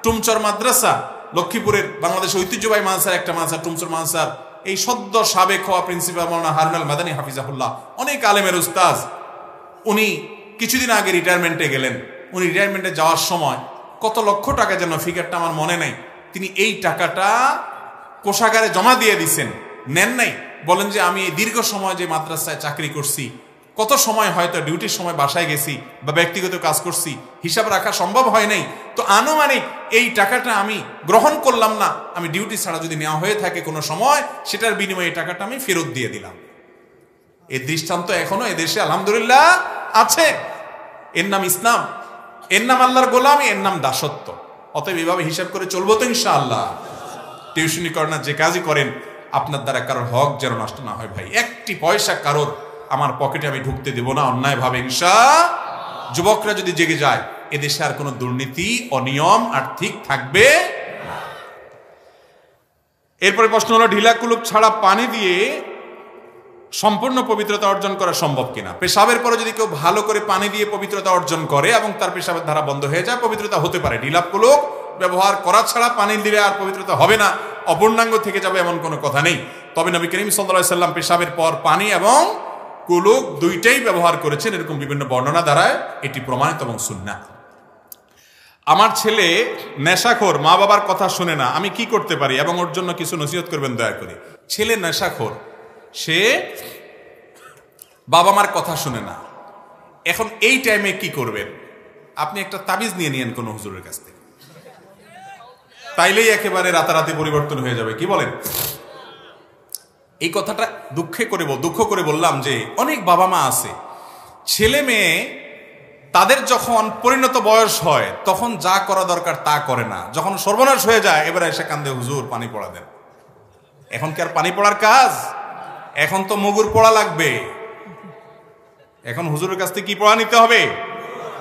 Speaker 1: টুমচর মাদ্রাসা, লক্ষ্মীপুরের বাংলাদেশের ঐতিহ্যবাহী মাদ্রাসার একটা মাদ্রাসা টুমচর মাদ্রাসার এই সদ্য সাবেক হওয়া প্রিন্সিপাল মাওলানা হারুন আল মাদানী হাফিজাহুল্লাহ, অনেক আলেমের উস্তাজ, উনি কিছুদিন আগে রিটায়ারমেন্টে গেলেন। উনি রিটায়ারমেন্টে যাওয়ার সময় কত লক্ষ টাকা যেন, ফিগারটা আমার মনে নেই, তিনি এই টাকাটা কোষাগারে জমা দিয়ে দিছেন, নেন নাই। বলেন যে আমি এই দীর্ঘ সময় যে মাদ্রাসায় চাকরি করছি, কত সময় হয়তো ডিউটির সময় বাসায় গেছি বা ব্যক্তিগত কাজ করছি, হিসাব রাখা সম্ভব হয় নাই, তো আনুমানিক এই টাকাটা আমি গ্রহণ করলাম না, আমি ডিউটি ছাড়া যদি নেওয়া হয়ে থাকে কোনো সময়, সেটার বিনিময়ে এই টাকাটা আমি ফেরত দিয়ে দিলাম। এই দৃষ্টান্ত এখনো এদেশে আলহামদুলিল্লাহ আছে। এর নাম ইসলাম, এর নাম আল্লাহর গোলামি, এর নাম দাসত্ব। অতএব এভাবে হিসাব করে চলবো তো ইনশাআল্লাহ। টিউশনি করেন না, যে কাজই করেন, আপনার দ্বারা কারোর হক যেন নষ্ট না হয়। ভাই, একটি পয়সা কারোর আমার পকেটে আমি ঢুকতে দেব না অন্যায় ভাবে ইনশাআল্লাহ। যুবকরা যদি জেগে যায়, এদেশে আর কোনো দুর্নীতি, অনিয়ম আর ঠিক থাকবে। এরপরে প্রশ্ন হলো, ঢিলা কুলুপ ছাড়া পানি দিয়ে সম্পূর্ণ পবিত্রতা অর্জন করা সম্ভব কিনা? পেশাবের পরে যদি কেউ ভালো করে পানি দিয়ে পবিত্রতা অর্জন করে এবং তার পেশাবের ধারা বন্ধ হয়ে যায়, পবিত্রতা হতে পারে। ঢিলা কুলুপ ব্যবহার করা ছাড়া পানি দিলে আর পবিত্রতা হবে না, অপূর্ণাঙ্গ থেকে যাবে এমন কোনো কথা নেই। তবে নবী করিম সাল্লাল্লাহু আলাইহি সাল্লাম পেশাবের পর পানি এবং কুলুক দুইটাই ব্যবহার করেছেন, এরকম বিভিন্ন বর্ণনা দ্বারা এটি প্রমাণিত এবং সুন্নাহ। আমার ছেলে নেশাখোর, মা বাবার কথা শুনে না, আমি কি করতে পারি এবং ওর জন্য কিছু নসিহত করবেন দয়া করে। ছেলে নেশাখোর, সে বাবা মার কথা শুনে না, এখন এই টাইমে কি করবেন? আপনি একটা তাবিজ নিয়ে নিয়েন কোনো হুজুরের কাছ থেকে, তাইলেই একেবারে রাতারাতি পরিবর্তন হয়ে যাবে। কি বলেন? এই কথাটা দুঃখ করে বললাম যে অনেক বাবা মা আছে, ছেলে মেয়ে তাদের যখন পরিণত বয়স হয় তখন যা করা দরকার তা করে না, যখন সর্বনাশ হয়ে যায় এবারে এসে কান্দে, হুজুর পানি পড়া দেন। এখন কি আর পানি পড়ার কাজ? এখন তো মুগুর পড়া লাগবে। এখন হুজুরের কাছ থেকে কি পড়া নিতে হবে?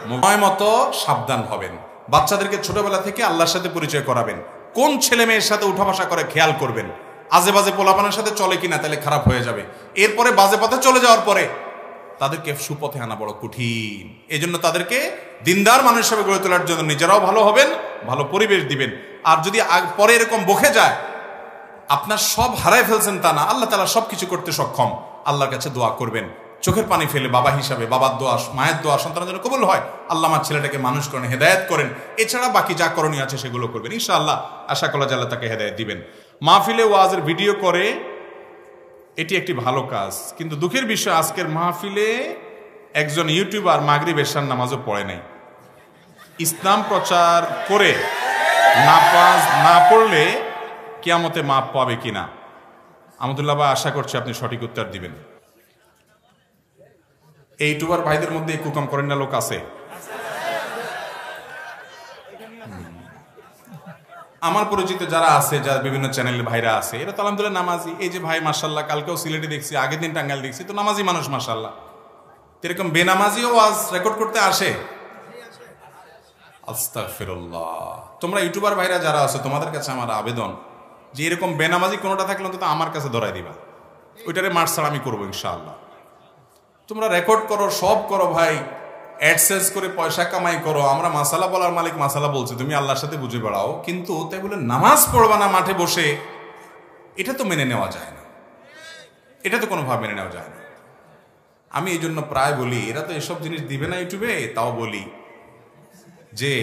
Speaker 1: সময় মতো সাবধান হবেন। বাচ্চাদেরকে ছোটবেলা থেকে আল্লাহর সাথে পরিচয় করাবেন। কোন ছেলে মেয়ের সাথে উঠা বসা করে খেয়াল করবেন, আজে বাজে পোলাপানের সাথে চলে কিনা, তাহলে খারাপ হয়ে যাবে। এরপরে বাজে পথে চলে যাওয়ার পরে তাদেরকে সুপথে আনা বড় কঠিন। এই জন্য তাদেরকে দিনদার মানুষ হিসেবে গড়ে তোলার জন্য নিজেরাও ভালো হবেন, ভালো পরিবেশ দিবেন। আর যদি পরে এরকম বকে যায়, আপনার সব হারায় ফেলছেন তা না, আল্লাহ তাআলা সবকিছু করতে সক্ষম। আল্লাহর কাছে দোয়া করবেন, চোখের পানি ফেলে বাবা হিসাবে, বাবার দোয়া, মায়ের দোয়া সন্তানের জন্য কবুল হয়। আল্লাহ আমার ছেলেটাকে মানুষ করেন, হেদায়েত করেন। এছাড়া বাকি যা করণীয় আছে সেগুলো করবেন, ইনশাআল্লাহ। আশা করা যায় আল্লাহ তাকে হেদায়েত দিবেন। মাহফিলে ওয়াজের ভিডিও করে, এটি একটি ভালো কাজ, কিন্তু দুঃখের বিষয় আজকের মাহফিলে একজন ইউটিউবার মাগরিব এশার নামাজও পড়ে নাই। ইসলাম প্রচার করে নামাজ না পড়লে কিয়ামতে মাপ পাবে কিনা? আহমদুল্লাহ ভাই, আশা করছি আপনি সঠিক উত্তর দিবেন। এই ইউটিউবার ভাইদের মধ্যে কুকাম করেন না লোক আছে? আমার পরিচিত যারা আছে, যারা বিভিন্ন চ্যানেলের ভাইরা আছে, এরা তো আলহামদুলিল্লাহ নামাজি। এই যে ভাই মাশাআল্লাহ, কালকেও সিলেটে দেখছি, আগের দিন টাঙ্গাইল দেখছি, তো নামাজি মানুষ মাশাআল্লাহ। এরকম বেনামাজিও আজ রেকর্ড করতে আসে। আস্তাগফিরুল্লাহ। তোমরা ইউটিউবার ভাইরা যারা আছো, তোমাদের কাছে আমার আবেদন যে এরকম বেনামাজি কোনোটা থাকলে অন্তত আমার কাছে ধরাই দিবা, ওইটারে মার ছাড়া আমি করবো ইনশাআল্লাহ। তোমরা রেকর্ড করো, সব করো ভাই, অ্যাডসেন্স করে পয়সা কামাই করো। আমরা মাসালা বলার মালিক মাসালা বলছি, তুমি আল্লাহর সাথে বুঝে বেড়াও, কিন্তু তাই বলে নামাজ পড়বা না মাঠে বসে, এটা তো মেনে নেওয়া যায় না, এটা তো কোনোভাবে মেনে নেওয়া যায় না। আমি এই জন্য প্রায় বলি, এরা তো এসব জিনিস দিবে না ইউটিউবে, তাও বলি যে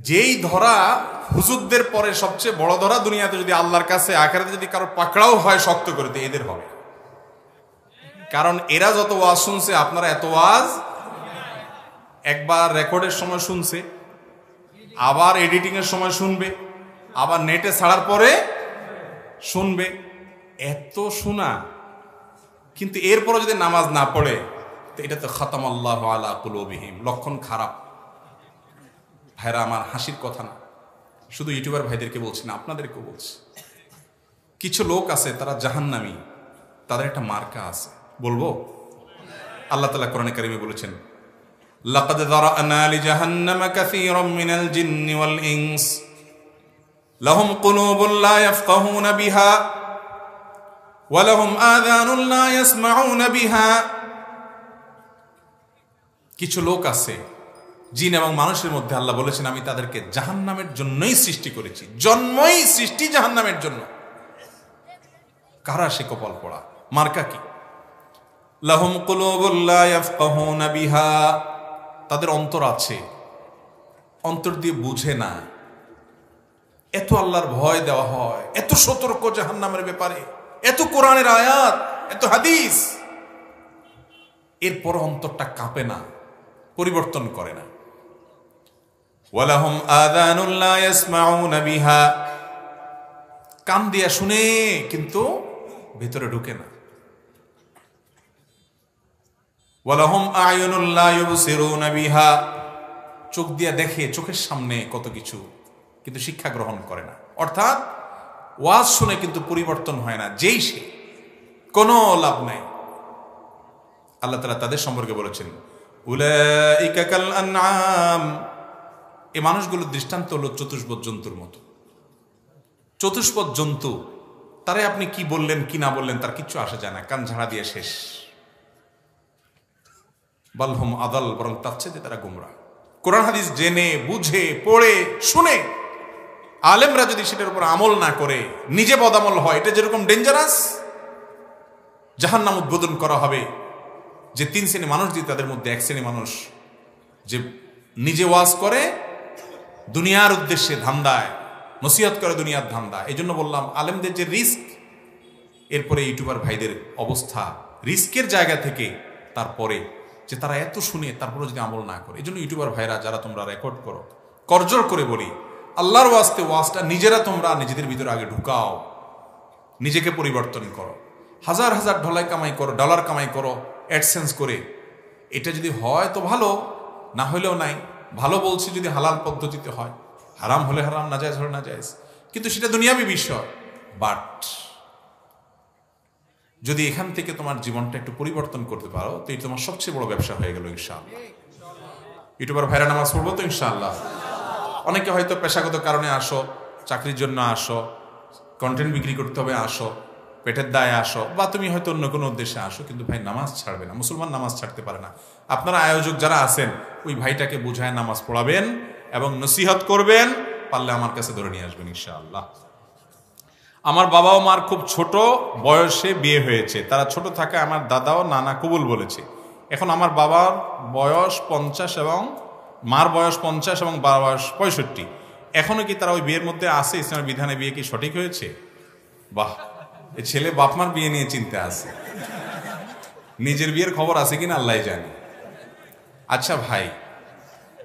Speaker 1: যেই ধরা হুজুরদের পরে সবচেয়ে বড় ধরা দুনিয়াতে, যদি আল্লাহর কাছে আখিরাতে যদি কারো পাকড়াও হয় শক্ত করে, তো এদের হবে। কারণ এরা যত ওয়াজ শুনছে, আপনারা এত ওয়াজ একবার রেকর্ডের সময় শুনছে, আবার এডিটিং এর সময় শুনবে, আবার নেটে ছাড়ার পরে শুনবে, এত শোনা, কিন্তু এরপরও যদি নামাজ না পড়ে, তো এটা তো খাতামাল্লাহু আলা কুলুবিহিম, লক্ষণ খারাপ। ভাইরা আমার, হাসির কথা না, শুধু ইউটিউবার ভাইদেরকে বলছি না, আপনাদেরকেও বলছি। কিছু লোক আছে তারা জাহান্নামী, তাদের একটা মার্কা আছে, বলবো? আল্লাহ তাআলা কোরআনে কারিমে বলেছেন, লাকাদ যারা'না লিজাহান্নামা কাসীরাম মিনাল জিন্নি ওয়াল ইনস লাহুম কুলুবুন লা ইয়াফকাহুনা বিহা ওয়া লাহুম আযানুন লা ইয়াসমাউনা বিহা। কিছু লোক আছে জিন এবং মানুষের মধ্যে, আল্লাহ বলেছেন আমি তাদেরকে জাহান্নামের জন্যই সৃষ্টি করেছি, জন্মই সৃষ্টি জাহান্নামের জন্য। কারা সে কপাল পড়া? মার্কা কি? লাহুম কুলুবুন লা ইয়াফকাহুনা বিহা, তাদের অন্তর আছে, অন্তর দিয়ে বুঝে না। এত আল্লাহর ভয় দেওয়া হয়, এত সতর্ক জাহান্নামের ব্যাপারে, এত কোরআনের আয়াত, এত হাদিস, এরপর অন্তরটা কাঁপে না, পরিবর্তন করে না। ওয়ালাহুম আযানুন লা ইয়াসমাউনা বিহা, কান দিয়া শুনে কিন্তু ভিতরে ঢুকে না। ওয়ালাহুম আ'য়ুনুন লা ইউবসিরুনা বিহা, চোখ দিয়া দেখে, চোখের সামনে কত কিছু, কিন্তু শিক্ষা গ্রহণ করে না। অর্থাৎ ওয়াজ শুনে কিন্তু পরিবর্তন হয় না, যেই সে, কোনো লাভ নাই। আল্লাহ তাআলা তাদের সম্পর্কে বলেছেন, উলাইকা কাল আনআম, এই মানুষগুলোর দৃষ্টান্ত হলো চতুষ্পদ জন্তুর মতো। চতুষ্পদ জন্তু, তারে আপনি কি বললেন কি না বললেন তার কিচ্ছু আসে যায় না, কান ঝাড়া দিয়ে শেষ। বালহুম আদাল, বরং তার চেয়ে তারা গোমরা। কোরআন হাদিস জেনে বুঝে পড়ে শুনে আলেমরা যদি সেটার উপর আমল না করে নিজে বদামল হয়, এটা যেরকম ডেঞ্জারাস, জাহান্নাম উদ্বোধন করা হবে। যে 3 শ্রেণী মানুষ দিয়ে তাদের মধ্যে 1 শ্রেণী মানুষ যে নিজে ওয়াজ করে দুনিয়ার উদ্দেশ্যে ধান্দায়, নসিহত করে দুনিয়ার ধান্দা। এই জন্য বললাম আলেমদের যে রিস্ক, এরপরে ইউটিউবার ভাইদের অবস্থা রিস্কের জায়গা থেকে, তারপরে যে তারা এত শুনে তারপরে যদি আমল না করে। এই জন্য ইউটিউবার ভাইরা যারা তোমরা রেকর্ড করো, করজোর করে বলি, আল্লাহর ওয়াস্তে ওয়াজটা নিজেরা তোমরা নিজেদের ভিতরে আগে ঢুকাও, নিজেকে পরিবর্তন করো। হাজার হাজার ডলার কামাই করো অ্যাডসেন্স করে, এটা যদি হয় তো ভালো, না হলেও নাই। ভালো বলছি যদি হালাল পদ্ধতিতে হয়, হারাম হলে হারাম, নাজায়েজ হলে নাজায়েজ, কিন্তু সেটা দুনিয়াবী বিষয়। বাট যদি এখান থেকে তোমার জীবনটা একটু পরিবর্তন করতে পারো, তো এটা তোমার সবচেয়ে বড় ব্যবসা হয়ে গেল ইনশাআল্লাহ। ইউটিউবার ভাইরা নামাজ পড়বো তো ইনশাআল্লাহ। অনেকে হয়তো পেশাগত কারণে আসো, চাকরির জন্য আসো, কন্টেন্ট বিক্রি করতে হবে আসো, পেটের দায়ে আসো, বা তুমি হয়তো অন্য কোনো উদ্দেশ্যে আসো, কিন্তু ভাই নামাজ ছাড়বে না। মুসলমান নামাজ ছাড়তে পারে না। আপনারা আয়োজক যারা আছেন, ওই ভাইটাকে বুঝায় নামাজ পড়াবেন এবং নসিহত করবেন, পারলে আমার কাছে ধরে নিয়ে আসবেন ইনশাআল্লাহ। আমার বাবা ও মার খুব ছোট বয়সে বিয়ে হয়েছে। তারা ছোট থাকে আমার দাদা ও নানা কবুল বলেছে। এখন আমার বাবার বয়স 50 এবং মার বয়স 50 এবং বাবার বয়স 65। এখনো কি তারা ওই বিয়ের মধ্যে আছে? ইসলামের বিধানে বিয়ে কি সঠিক হয়েছে? বাহ, এ ছেলে বাপমার বিয়ে নিয়ে চিন্তা আছে, নিজের বিয়ের খবর আছে কিনা আল্লাহ জানে। আচ্ছা ভাই,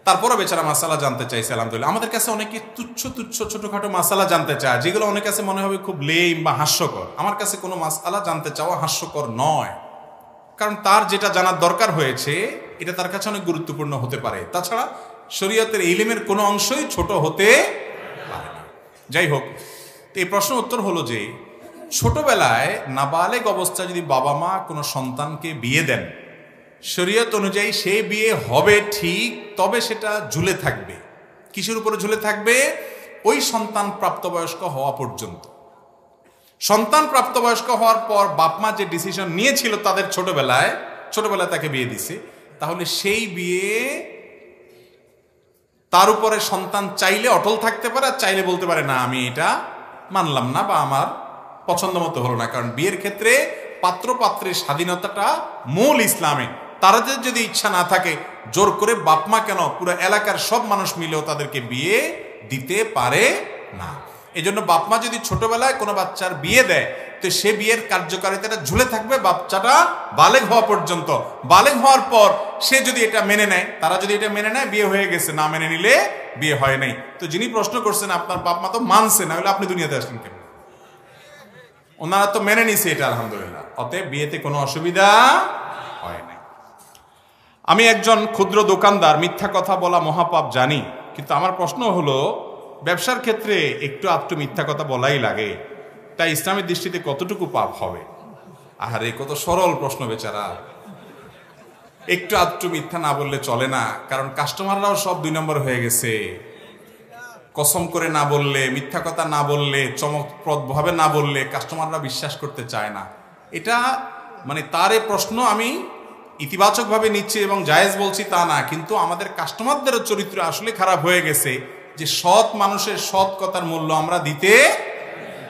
Speaker 1: তারপরও বেচারা মাসালা জানতে চাইছে। আলহামদুলিল্লাহ, আমাদের কাছে অনেকে তুচ্ছ তুচ্ছ ছোটখাটো মাসালা জানতে চায়, যেগুলো অনেক কাছে মনে হবে খুব লেম বা হাস্যকর। আমার কাছে কোনো মাসালা জানতে চাওয়া হাস্যকর নয়, কারণ তার যেটা জানার দরকার হয়েছে এটা তার কাছে অনেক গুরুত্বপূর্ণ হতে পারে। তাছাড়া শরীয়তের ইলমের কোনো অংশই ছোট হতে পারে না। যাই হোক, এই প্রশ্ন উত্তর হলো যে ছোটবেলায় নাবালেগ অবস্থায় যদি বাবা মা কোনো সন্তানকে বিয়ে দেন, শরীয়ত অনুযায়ী সেই বিয়ে হবে ঠিক, তবে সেটা ঝুলে থাকবে। কিসের উপরে ঝুলে থাকবে? ওই সন্তান প্রাপ্তবয়স্ক হওয়া পর্যন্ত। সন্তান প্রাপ্তবয়স্ক হওয়ার পর বাপ মা যে ডিসিশন নিয়েছিল তাদের ছোটবেলায় তাকে বিয়ে দিছে, তাহলে সেই বিয়ে তার উপরে সন্তান চাইলে অটল থাকতে পারে, আর চাইলে বলতে পারে না আমি এটা মানলাম না বা আমার পছন্দ মতো হলো না। কারণ বিয়ের ক্ষেত্রে পাত্র পাত্রের স্বাধীনতাটা মূল ইসলামে। তাদের যদি ইচ্ছা না থাকে, জোর করে বাপমা কেন, পুরো এলাকার সব মানুষ মিলেও তাদেরকে বিয়ে দিতে পারে না। এই জন্য বাপমা যদি ছোটবেলায় কোনো বাচ্চার বিয়ে দেয়, তো সে বিয়ের কার্যকারিতাটা ঝুলে থাকবে বাচ্চাটা বালেগ হওয়া পর্যন্ত। বালেগ হওয়ার পর সে যদি এটা মেনে নেয়, তারা যদি এটা মেনে নেয়, বিয়ে হয়ে গেছে। না মেনে নিলে বিয়ে হয় নাই। তো যিনি প্রশ্ন করছেন, আপনার বাপমা তো মানছে না, হলে আপনি দুনিয়াতে আসলেন কেন? ওনারা তো মেনে নিছে এটা, আলহামদুলিল্লাহ। অতএব বিয়েতে কোনো অসুবিধা হয় না। আমি একজন ক্ষুদ্র দোকানদার, মিথ্যা কথা বলা মহাপাপ জানি, কিন্তু আমার প্রশ্ন হলো, ব্যবসার ক্ষেত্রে একটু আধটু মিথ্যা কথা বলাই লাগে, তাই ইসলামের দৃষ্টিতে কতটুকু পাপ হবে? আহারে, কত সরল প্রশ্ন বেচারা। একটু আধটু মিথ্যা না বললে চলে না, কারণ কাস্টমাররাও সব 2 নম্বর হয়ে গেছে। কসম করে না বললে, মিথ্যা কথা না বললে, চমকপ্রদ ভাবে না বললে কাস্টমাররা বিশ্বাস করতে চায় না। এটা মানে তার এই প্রশ্ন আমি ইতিবাচকভাবে নিচ্ছি এবং জায়েজ বলছি তা না, কিন্তু আমাদের কাস্টমারদেরও চরিত্র আসলে খারাপ হয়ে গেছে, যে সৎ মানুষের সৎ কথার মূল্য আমরা দিতে,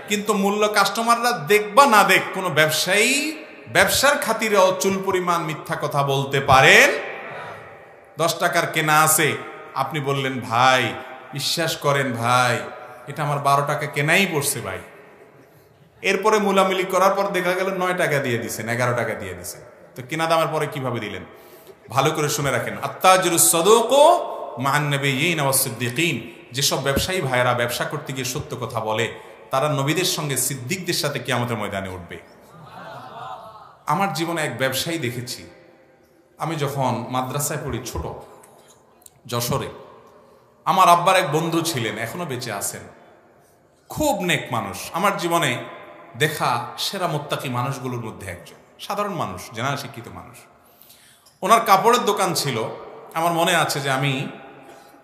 Speaker 1: কিন্তু মূল্য কাস্টমাররা দেখ বা না দেখ, কোনো ব্যবসায়ী ব্যবসার খাতিরেও চুল পরিমাণ মিথ্যা কথা বলতে পারেন। 10 টাকার কেনা আছে, আপনি বললেন ভাই বিশ্বাস করেন ভাই, এটা আমার 12 টাকা কেনাই পড়ছে ভাই। এরপরে মুলামুলি করার পর দেখা গেল 9 টাকা দিয়ে দিছেন, 11 টাকা দিয়ে দিছেন। তো কেনা দামের পরে কিভাবে দিলেন? ভালো করে শুনে রাখেন, আত্তাজিরুস সাদুকু মা'আন নাবিয়্যিন ওয়াস সিদ্দিকিন। যেসব ব্যবসায়ী ভাইরা ব্যবসা করতে গিয়ে সত্য কথা বলে, তারা নবীদের সঙ্গে সিদ্দিকদের সাথে কিয়ামতের ময়দানে উঠবে। আমার জীবনে এক ব্যবসায়ী দেখেছি। আমি যখন মাদ্রাসায় পড়ি, ছোট যশোরে, আমার আব্বার এক বন্ধু ছিলেন, এখনো বেঁচে আছেন, খুব নেক মানুষ। আমার জীবনে দেখা সেরা মুত্তাকি মানুষগুলোর মধ্যে একজন, সাধারণ মানুষ, জেনারেল শিক্ষিত মানুষ। ওনার কাপড়ের দোকান ছিল। আমার মনে আছে যে আমি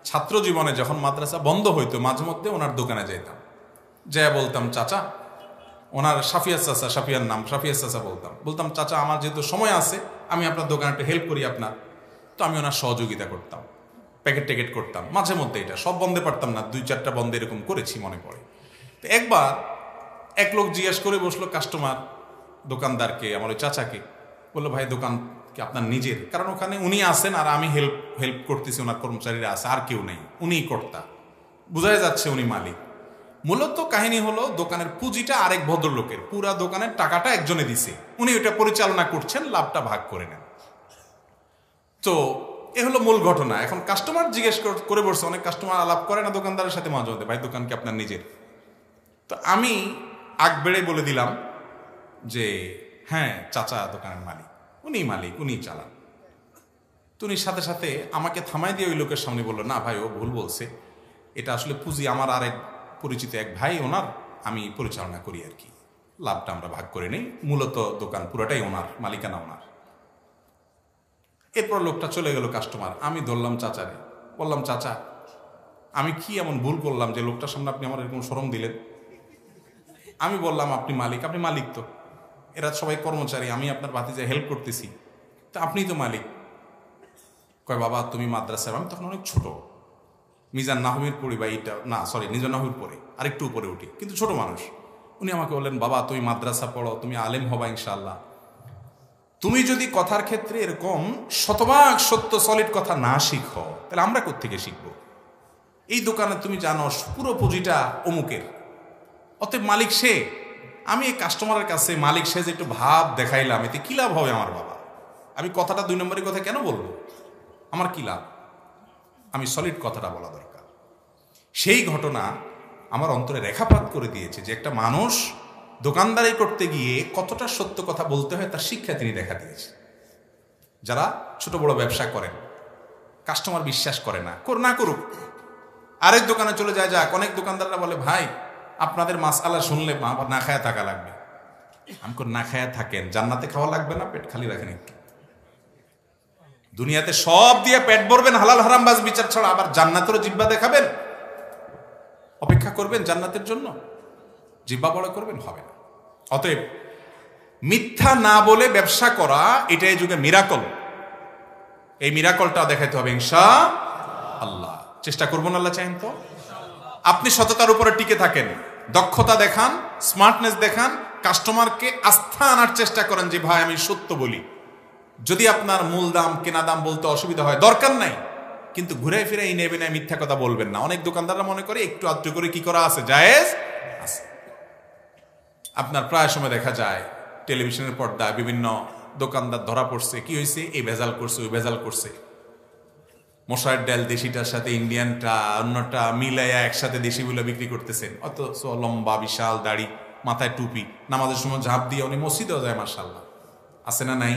Speaker 1: ছাত্র জীবনে যখন মাদ্রাসা বন্ধ হইতো, মাঝে মধ্যে ওনার দোকানে যেতাম, যা বলতাম চাচা, ওনার সাফিয়া চাচা, সাফিয়ার নাম সাফিয়া চাচা, বলতাম চাচা আমার যেহেতু সময় আছে, আমি আপনার দোকানে একটু হেল্প করি আপনার। তো আমি ওনার সহযোগিতা করতাম। প্যাকেট ট্যাকেট করতাম মাঝে মধ্যে, এটা সব বন্ধে পারতাম না, 2-4টা বন্ধে এরকম করেছি মনে পড়ে। তো একবার এক লোক জিজ্ঞেস করে বসলো কাস্টমার দোকানদারকে, আমার ওই চাচাকে, বললো ভাই দোকান কি আপনার নিজের? কারণ ওখানে উনি আসেন আর আমি হেল্প করতেছি, ওনার কর্মচারীরা আছে, আর কেউ নেই, উনিই কর্তা, বোঝাই যাচ্ছে উনি মালিক। মূলত কাহিনী হলো দোকানের পুঁজিটা আরেক ভদ্রলোকের, পুরা দোকানের টাকাটা একজনে দিছে, উনি ওটা পরিচালনা করছেন, লাভটা ভাগ করে নেন। তো এ হলো মূল ঘটনা। এখন কাস্টমার জিজ্ঞেস করে বসছে, অনেক কাস্টমার আলাপ করে না দোকানদারের সাথে মাঝে মধ্যে, ভাই দোকান কি আপনার নিজের? তো আমি আগ বেড়ে বলে দিলাম যে হ্যাঁ চাচা দোকানের মালিক, উনি চালান। তো উনি সাথে সাথে আমাকে থামাই দিয়ে ওই লোকের সামনে বললো, না ভাই ও ভুল বলছে, এটা আসলে পুঁজি আমার আরেক পরিচিত এক ভাই ওনার, আমি পরিচালনা করি আর কি, লাভটা আমরা ভাগ করে নেই, মূলত দোকান পুরোটাই ওনার, মালিকানা ওনার। এরপর লোকটা চলে গেল কাস্টমার। আমি ধরলাম চাচারে, বললাম চাচা আমি কি এমন ভুল করলাম যে লোকটার সামনে আপনি আমার এরকম শরম দিলেন? আমি বললাম আপনি মালিক তো, এরা সবাই কর্মচারী, আমি আপনার ভাতিজা হেল্প করতেছি, তা আপনিই তো মালিক। কয় বাবা তুমি মাদ্রাসায়, আমি তখন অনেক ছোট, মিজান নাহমির পড়ি, বা এইটা না সরি নিজান নাহমির পড়ে আরেকটু উপরে উঠি, কিন্তু ছোট মানুষ। উনি আমাকে বললেন বাবা তুমি মাদ্রাসা পড়ো, তুমি আলেম হবা ইনশাআল্লাহ, তুমি যদি কথার ক্ষেত্রে এরকম শতভাগ সত্য সলিড কথা না শিখো তাহলে আমরা কোত্থেকে শিখবো? এই দোকানে তুমি জানো পুরো পুঁজিটা অমুকের, অতএব মালিক সে। আমি এই কাস্টমারের কাছে মালিক সে যে একটু ভাব দেখাইলাম, এতে কি লাভ হবে আমার বাবা? আমি কথাটা 2 নম্বরের কথা কেন বলবো? আমার কি লাভ? আমি সলিড কথাটা বলা দরকার। সেই ঘটনা আমার অন্তরে রেখাপাত করে দিয়েছে যে একটা মানুষ দোকানদারি করতে গিয়ে কতটা সত্য কথা বলতে হয় তার শিক্ষা তিনি দেখা দিয়েছে। যারা ছোট বড় ব্যবসা করেন, কাস্টমার বিশ্বাস করে না, করুক, আরেক দোকানে চলে যায় যাক। অনেক দোকানদাররা বলে ভাই আপনাদের মাসআলা শুনলে না খায়া থাকা লাগবে। আমি না খায়া থাকেন, জান্নাতে খাওয়া লাগবে না, পেট খালি রাখেন একটু। দুনিয়াতে সব দিয়ে পেট ভরবেন, হালাল হারাম বাজ বিচার ছাড়া, আবার জান্নাতেরও জিহ্বা দেখাবেন? অপেক্ষা করবেন জান্নাতের জন্য? জিহ্বা বড় করবেন? হবে না। অতএব মিথ্যা না বলে ব্যবসা করা, এটা এই যুগে মিরাকল। এই মিরাকলটা দেখাইতে হবে ইনশাআল্লাহ। চেষ্টা করবো না, আল্লাহ চাইন তো। আপনি সততার উপরে টিকে থাকেন, দক্ষতা দেখান, স্মার্টনেস দেখান, কাস্টমারকে আস্থা আনার চেষ্টা করেন যে ভাই আমি সত্য বলি। যদি আপনার মূল দাম কেনা দাম বলতে অসুবিধা হয় দরকার নাই, কিন্তু ঘুরে ফিরে নেবে না, মিথ্যা কথা বলবেন না। অনেক দোকানদাররা মনে করে একটু আধটু করে কি করা আছে, জায়েজ আছে। আপনার প্রায় সময় দেখা যায় টেলিভিশনের পর্দায় বিভিন্ন দোকানদার ধরা পড়ছে, কি হয়েছে, এই ভেজাল করছে, ওই ভেজাল করছে, মশার ডাল দেশিটার সাথে ইন্ডিয়ানটা অন্যটা মিলাইয়া একসাথে দেশিগুলো বিক্রি করতেছেন, অথচ লম্বা বিশাল দাড়ি, মাথায় টুপি, নামাজের সময় ঝাঁপ দিয়ে উনি মসজিদেও যায়, মাশাআল্লাহ। আছে না নাই?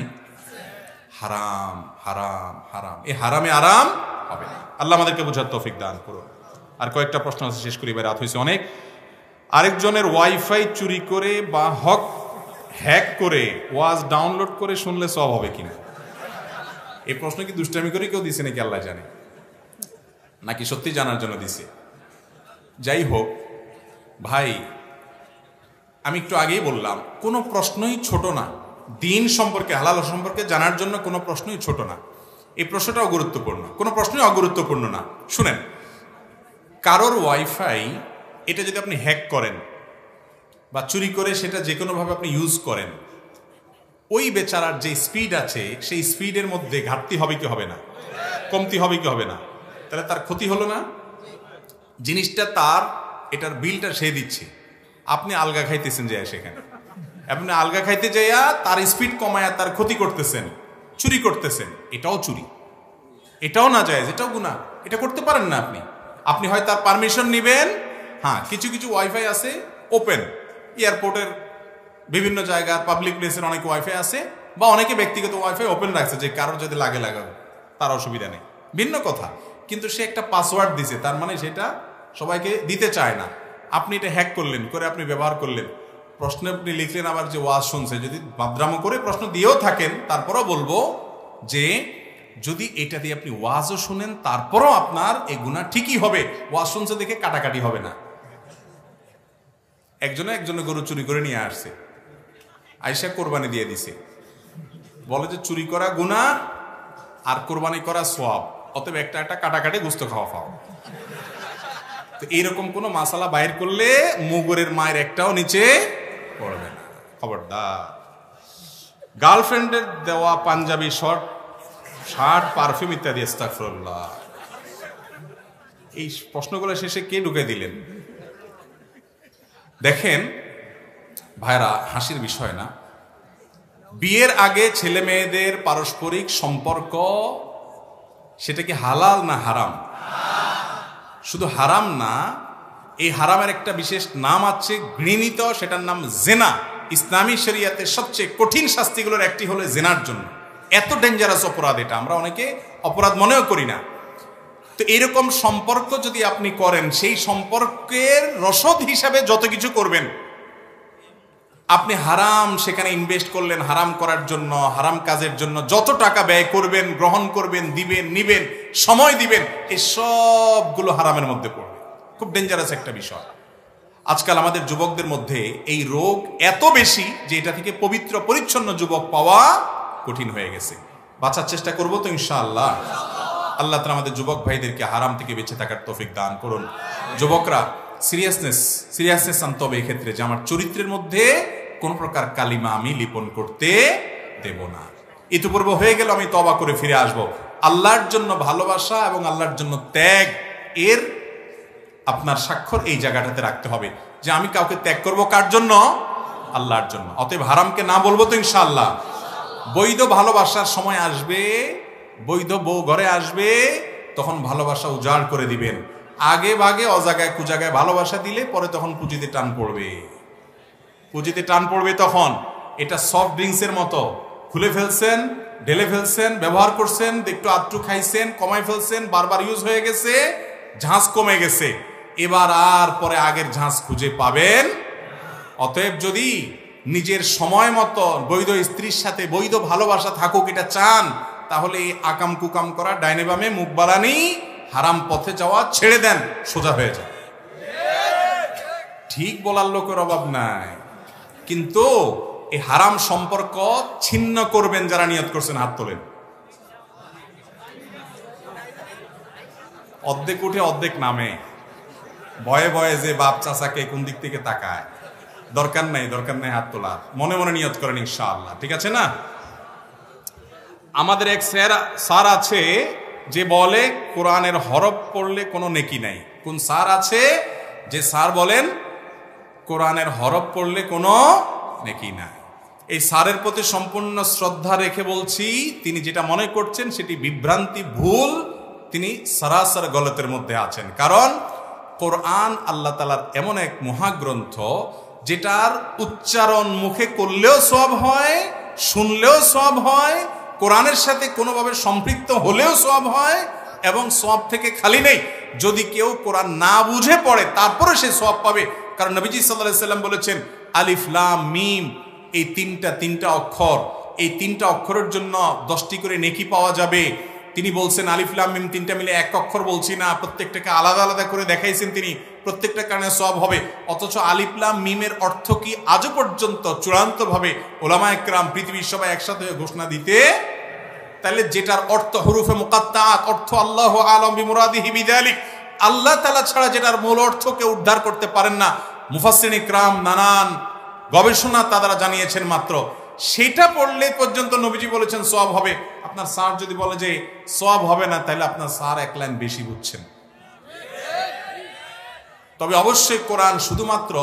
Speaker 1: হারাম হারাম হারাম, এই হারামে আরাম হবে না। আল্লাহ আমাদেরকে বোঝার তৌফিক দান করুন। আর কয়েকটা প্রশ্ন আছে, শেষ করি, রাত হয়েছে অনেক। আরেকজনের ওয়াইফাই চুরি করে বা হ্যাক করে ওয়াজ ডাউনলোড করে শুনলে সব হবে কিনা? এই প্রশ্ন কি দুষ্টামি করে কেউ দিছে নাকি আল্লাহ জানে, নাকি সত্যি জানার জন্য দিছে? যাই হোক ভাই, আমি একটু আগেই বললাম কোনো প্রশ্নই ছোট না। দিন সম্পর্কে, হালাল সম্পর্কে জানার জন্য কোনো প্রশ্নই ছোট না। এই প্রশ্নটাও গুরুত্বপূর্ণ, কোনো প্রশ্নই অগুরুত্বপূর্ণ না। শুনেন, কারোর ওয়াইফাই এটা যদি আপনি হ্যাক করেন বা চুরি করে সেটা যে কোনোভাবে আপনি ইউজ করেন, ওই বেচারার যে স্পিড আছে সেই স্পিডের মধ্যে ঘাটতি হবে কি হবে না, কমতি হবে কি হবে না? তাহলে তার ক্ষতি হলো না? জিনিসটা তার, এটার বিলটা সে দিচ্ছে, আপনি আলগা খাইতেছেন যে সেখানে, আপনি আলগা খাইতে যাইয়া তার স্পিড কমায়া তার ক্ষতি করতেছেন, চুরি করতেছেন। এটাও চুরি, এটাও না যায়, এটাও গুনাহ। এটা করতে পারেন না আপনি। আপনি হয় তার পারমিশন নেবেন। হ্যাঁ, কিছু কিছু ওয়াইফাই আছে ওপেন, এয়ারপোর্টের বিভিন্ন জায়গার পাবলিক প্লেসের অনেক ওয়াইফাই আছে, বা অনেকে ব্যক্তিগত ওয়াইফাই ওপেন রাখছে যে কারোর যদি লাগে লাগাবে, তার অসুবিধা নেই, ভিন্ন কথা। কিন্তু সে একটা পাসওয়ার্ড দিছে, তার মানে সেটা সবাইকে দিতে চায় না। আপনি এটা হ্যাক করলেন, করে আপনি ব্যবহার করলেন, প্রশ্ন আপনি লিখলেন, আবার যে ওয়াজ শুনছে, যদি বাদরামো করে প্রশ্ন দিয়েও থাকেন, তারপরও বলবো যে যদি এটা দিয়ে আপনি ওয়াজও শুনেন তারপরও আপনার এই গুনাহ ঠিকই হবে। ওয়াজ শুনছে দেখে কাটাকাটি হবে না। একজনে গরু চুরি করে নিয়ে আসছে, আইসা কোরবানি দিয়ে দিছে, বলে যে চুরি করা গুনাহ আর কোরবানি করা সওয়াব। অতএব একটা একটা কাটাকাটি গুস্ত খাওয়া পাও। তো এইরকম কোন মাসালা বাইর করলে মুগুরের মায়ের একটাও নিচে পড়বে না, খবরদার। গার্লফ্রেন্ডের দেওয়া পাঞ্জাবি শার্ট পারফিউম ইত্যাদি, আস্তাগফিরুল্লাহ, এই প্রশ্নগুলো শেষে কে ঢুকে দিলেন? দেখেন ভাইরা, হাসির বিষয় না, বিয়ের আগে ছেলে মেয়েদের পারস্পরিক সম্পর্ক সেটা কি হালাল না হারাম? শুধু হারাম না, এই হারামের একটা বিশেষ নাম আছে, ঘৃণিত, সেটার নাম জেনা। ইসলামী শরিয়াতে সবচেয়ে কঠিন শাস্তিগুলোর একটি হলো জেনার জন্য। এত ডেঞ্জারাস অপরাধ এটা, আমরা অনেকে অপরাধ মনেও করি না। তো এরকম সম্পর্ক যদি আপনি করেন, সেই সম্পর্কের রসদ হিসাবে যত কিছু করবেন, আপনি হারাম সেখানে ইনভেস্ট করলেন, হারাম করার জন্য, হারাম কাজের জন্য যত টাকা ব্যয় করবেন, গ্রহণ করবেন, দিবেন, নিবেন, সময় দিবেন, এই সবগুলো হারামের মধ্যে পড়বে। খুব ডেঞ্জারাস একটা বিষয়। আজকাল আমাদের যুবকদের মধ্যে এই রোগ এত বেশি যে এটা থেকে পবিত্র পরিচ্ছন্ন যুবক পাওয়া কঠিন হয়ে গেছে। বাঁচার চেষ্টা করবো তো ইনশাআল্লাহ। আল্লাহ তাআলা আমাদের যুবক ভাইদেরকে হারাম থেকে বেঁচে থাকার তৌফিক দান করুন। যুবকরা সিরিয়াসনেস আনতে হবে এক্ষেত্রে, যে আমার চরিত্রের মধ্যে কোন প্রকার কালিমা আমি লিপন করতে দেব না। ইতিপূর্বে হয়ে গেল, আমি তওবা করে ফিরে আসব। আল্লাহর জন্য ভালোবাসা এবং আল্লাহর জন্য ত্যাগ, এর আপনার স্বাক্ষর এই জায়গাটাতে রাখতে হবে যে আমি কাউকে ত্যাগ করব কার জন্য? আল্লাহর জন্য। অতএব হারামকে না বলবো তো ইনশাআল্লাহ। বৈধ ভালোবাসার সময় আসবে, বৈধ বউ ঘরে আসবে, তখন ভালোবাসা উজাড় করে দিবেন। আগে ভাগে অজাগায় কুজাগায় ভালোবাসা দিলে পরে তখন পুঁজিতে টান পড়বে, পুঁজিতে টান পড়বে। তখন এটা সফট ড্রিঙ্কসের মতো, খুলে ফেলছেন, ঢেলে ফেলছেন, ব্যবহার করছেন, একটু আধটু খাইছেন, কমাই ফেলছেন, বারবার ইউজ হয়ে গেছে, ঝাঁজ কমে গেছে, এবার আর পরে আগের ঝাঁজ খুঁজে পাবেন। অতএব যদি নিজের সময় মতো বৈধ স্ত্রীর সাথে বৈধ ভালোবাসা থাকুক এটা চান, তাহলে এই আকাম কুকাম করা, ডাইনে বামে মুখ বাড়ানি, হারাম পথে যাওয়া ছেড়ে দেন, সোজা হয়ে যায়। ঠিক বলার লোকের অভাব নাই, কিন্তু এই হারাম সম্পর্ক ছিন্ন করবেন যারা নিয়ত করছেন, হাত তোলেন। অর্ধেক উঠে অর্ধেক নামে, ভয়ে ভয়ে যে বাপ চাচাকে কোন দিক থেকে তাকায়, দরকার নাই হাত তোলার। মনে মনে নিয়ত করেন ইনশাআল্লাহ, ঠিক আছে না? আমাদের এক স্যার আছে যে বলে কোরআনের হরফ পড়লে কোনো নেকি নাই। কোন স্যার আছে যে স্যার বলেন কোরআনের হরফ পড়লে কোনো নেকি নাই? এই স্যারের প্রতি সম্পূর্ণ শ্রদ্ধা রেখে বলছি, তিনি যেটা মনে করছেন সেটি বিভ্রান্তি, ভুল, তিনি সরাসর গলতের মধ্যে আছেন। কারণ কোরআন আল্লাহ তাআলার এমন এক মহাগ্রন্থ, যেটার উচ্চারণ মুখে করলেও সওয়াব হয়, শুনলেও সওয়াব হয়, কোরআনের সাথে কোনোভাবে সম্পৃক্ত হলেও সওয়াব হয়, এবং সওয়াব থেকে খালি নেই। যদি কেউ কোরআন না বুঝে পড়ে তারপরে সে সওয়াব পাবে। কারণ নবীজি সাল্লাল্লাহু আলাইহি ওয়াসাল্লাম বলেছেন, আলিফ লাম মিম, এই তিনটা অক্ষর, এই তিনটা অক্ষরের জন্য 10টি করে নেকি পাওয়া যাবে। তিনি বলছেন আলিফ লাম মিম তিনটা মিলে এক অক্ষর বলছি না, প্রত্যেকটাকে আলাদা আলাদা করে দেখাইছেন তিনি, প্রত্যেকটা কারণে সওয়াব হবে। অথচ আলিফ লাম মিমের অর্থ কি আজও পর্যন্ত চূড়ান্তভাবে উলামায়ে কেরাম, পৃথিবীর সবাই একসাথে ঘোষণা দিতে, তাহলে যেটার অর্থ হুরুফে মুকাত্তাআত, অর্থ আল্লাহু আ'লাম বিমুরাদিহি বিযালিক, আল্লাহ তাআলা ছাড়া যেটার মূল অর্থকে উদ্ধার করতে পারেন না, মুফাসসিরিন কিরাম নানান গবেষণা তারা জানিয়েছেন মাত্র, সেটা পড়লে পর্যন্ত নবীজি বলেছেন সওয়াব হবে। আপনার স্যার যদি বলে যে সওয়াব হবে না, তাহলে আপনার স্যার এক লাইন বেশি বুঝছেন। তবে অবশ্যই কোরআন শুধুমাত্র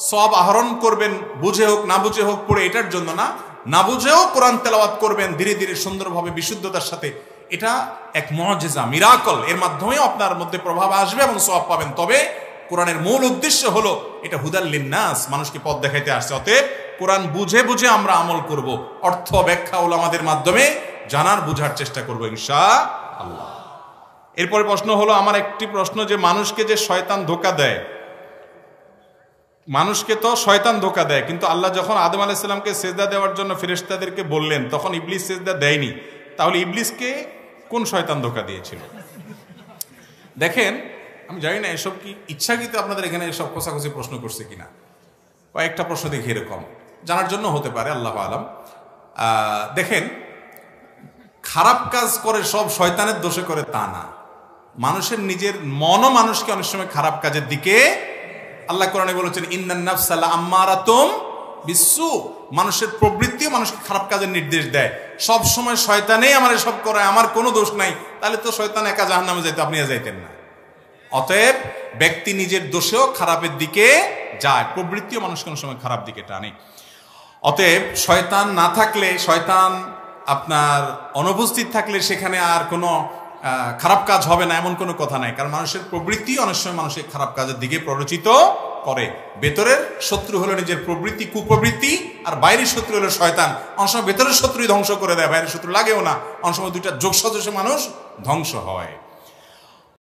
Speaker 1: সওয়াব আহরণ করবেন, বুঝে হোক না বুঝে হোক পড়ে, এটার জন্য না, না বুঝেও কোরআন তেলাওয়াত করবেন ধীরে ধীরে সুন্দরভাবে বিশুদ্ধতার সাথে, এটা এক মুআজিজা, মিরাকল, এর মাধ্যমেও আপনার মধ্যে প্রভাব আসবে এবং সওয়াব পাবেন। তবে কোরআনের মূল উদ্দেশ্য হলো এটা হুদাল লিন্নাস, মানুষকে পথ দেখাইতে আসছে। অতএব কোরআন বুঝে বুঝে আমরা আমল করব, অর্থ ব্যাখ্যা উলামাদের মাধ্যমে জানার বুঝার চেষ্টা করব ইনশাআল্লাহ। এরপরে প্রশ্ন হলো, আমার একটি প্রশ্ন, যে মানুষকে যে শয়তান ধোঁকা দেয়, মানুষকে তো শয়তান ধোঁকা দেয়, কিন্তু আল্লাহ যখন আদম আলাইহিস সালামকে সিজদা দেওয়ার জন্য ফেরেশতাদেরকে বললেন, তখন ইবলিস সিজদা দেয়নি। তাহলে ইবলিসকে কোন শয়তান ধোঁকা দিয়েছিল? দেখেন, আমি জানি না এসব কি ইচ্ছাকৃত আপনাদের এখানে এসব খোঁচাখুচি প্রশ্ন করছে কিনা। কয়েকটা প্রশ্ন দেখি এরকম, জানার জন্য হতে পারে, আল্লাহু আ'লাম। দেখেন, খারাপ কাজ করে সব শয়তানের দোষে করে তা না, মানুষের নিজের মনও মানুষকে অনেক সময় খারাপ কাজের দিকে, আল্লাহ কোরআনে বলেছেন ইন্নান নাফসা লাআম্মারাতুম বিসসু, মানুষের প্রবৃত্তিও মানুষকে খারাপ কাজের নির্দেশ দেয়। সব সময় শয়তানেই আমার এসব করে, আমার কোনো দোষ নাই, তাহলে তো শয়তান একা জাহান্নামে যাইতো, আপনি যাইতেন না। অতএব ব্যক্তি নিজের দোষেও খারাপের দিকে যায়, প্রবৃত্তিও মানুষ কোনো সময় খারাপ দিকে টানে। অতএব শয়তান না থাকলে, শয়তান আপনার অনুপস্থিত থাকলে সেখানে আর কোনো খারাপ কাজ হবে না এমন কোনো কথা নাই, কারণ মানুষের প্রবৃত্তি অনেক সময় মানুষের খারাপ কাজের দিকে প্ররোচিত করে। ভেতরের শত্রু হলো নিজের প্রবৃত্তি, কুপ্রবৃত্তি, আর বাইরের শত্রু হলো শয়তান। অনেক সময় ভেতরের শত্রুই ধ্বংস করে দেয়, বাইরের শত্রু লাগেও না, অনেক সময় দুইটা যোগ সদস্য মানুষ ধ্বংস হয়।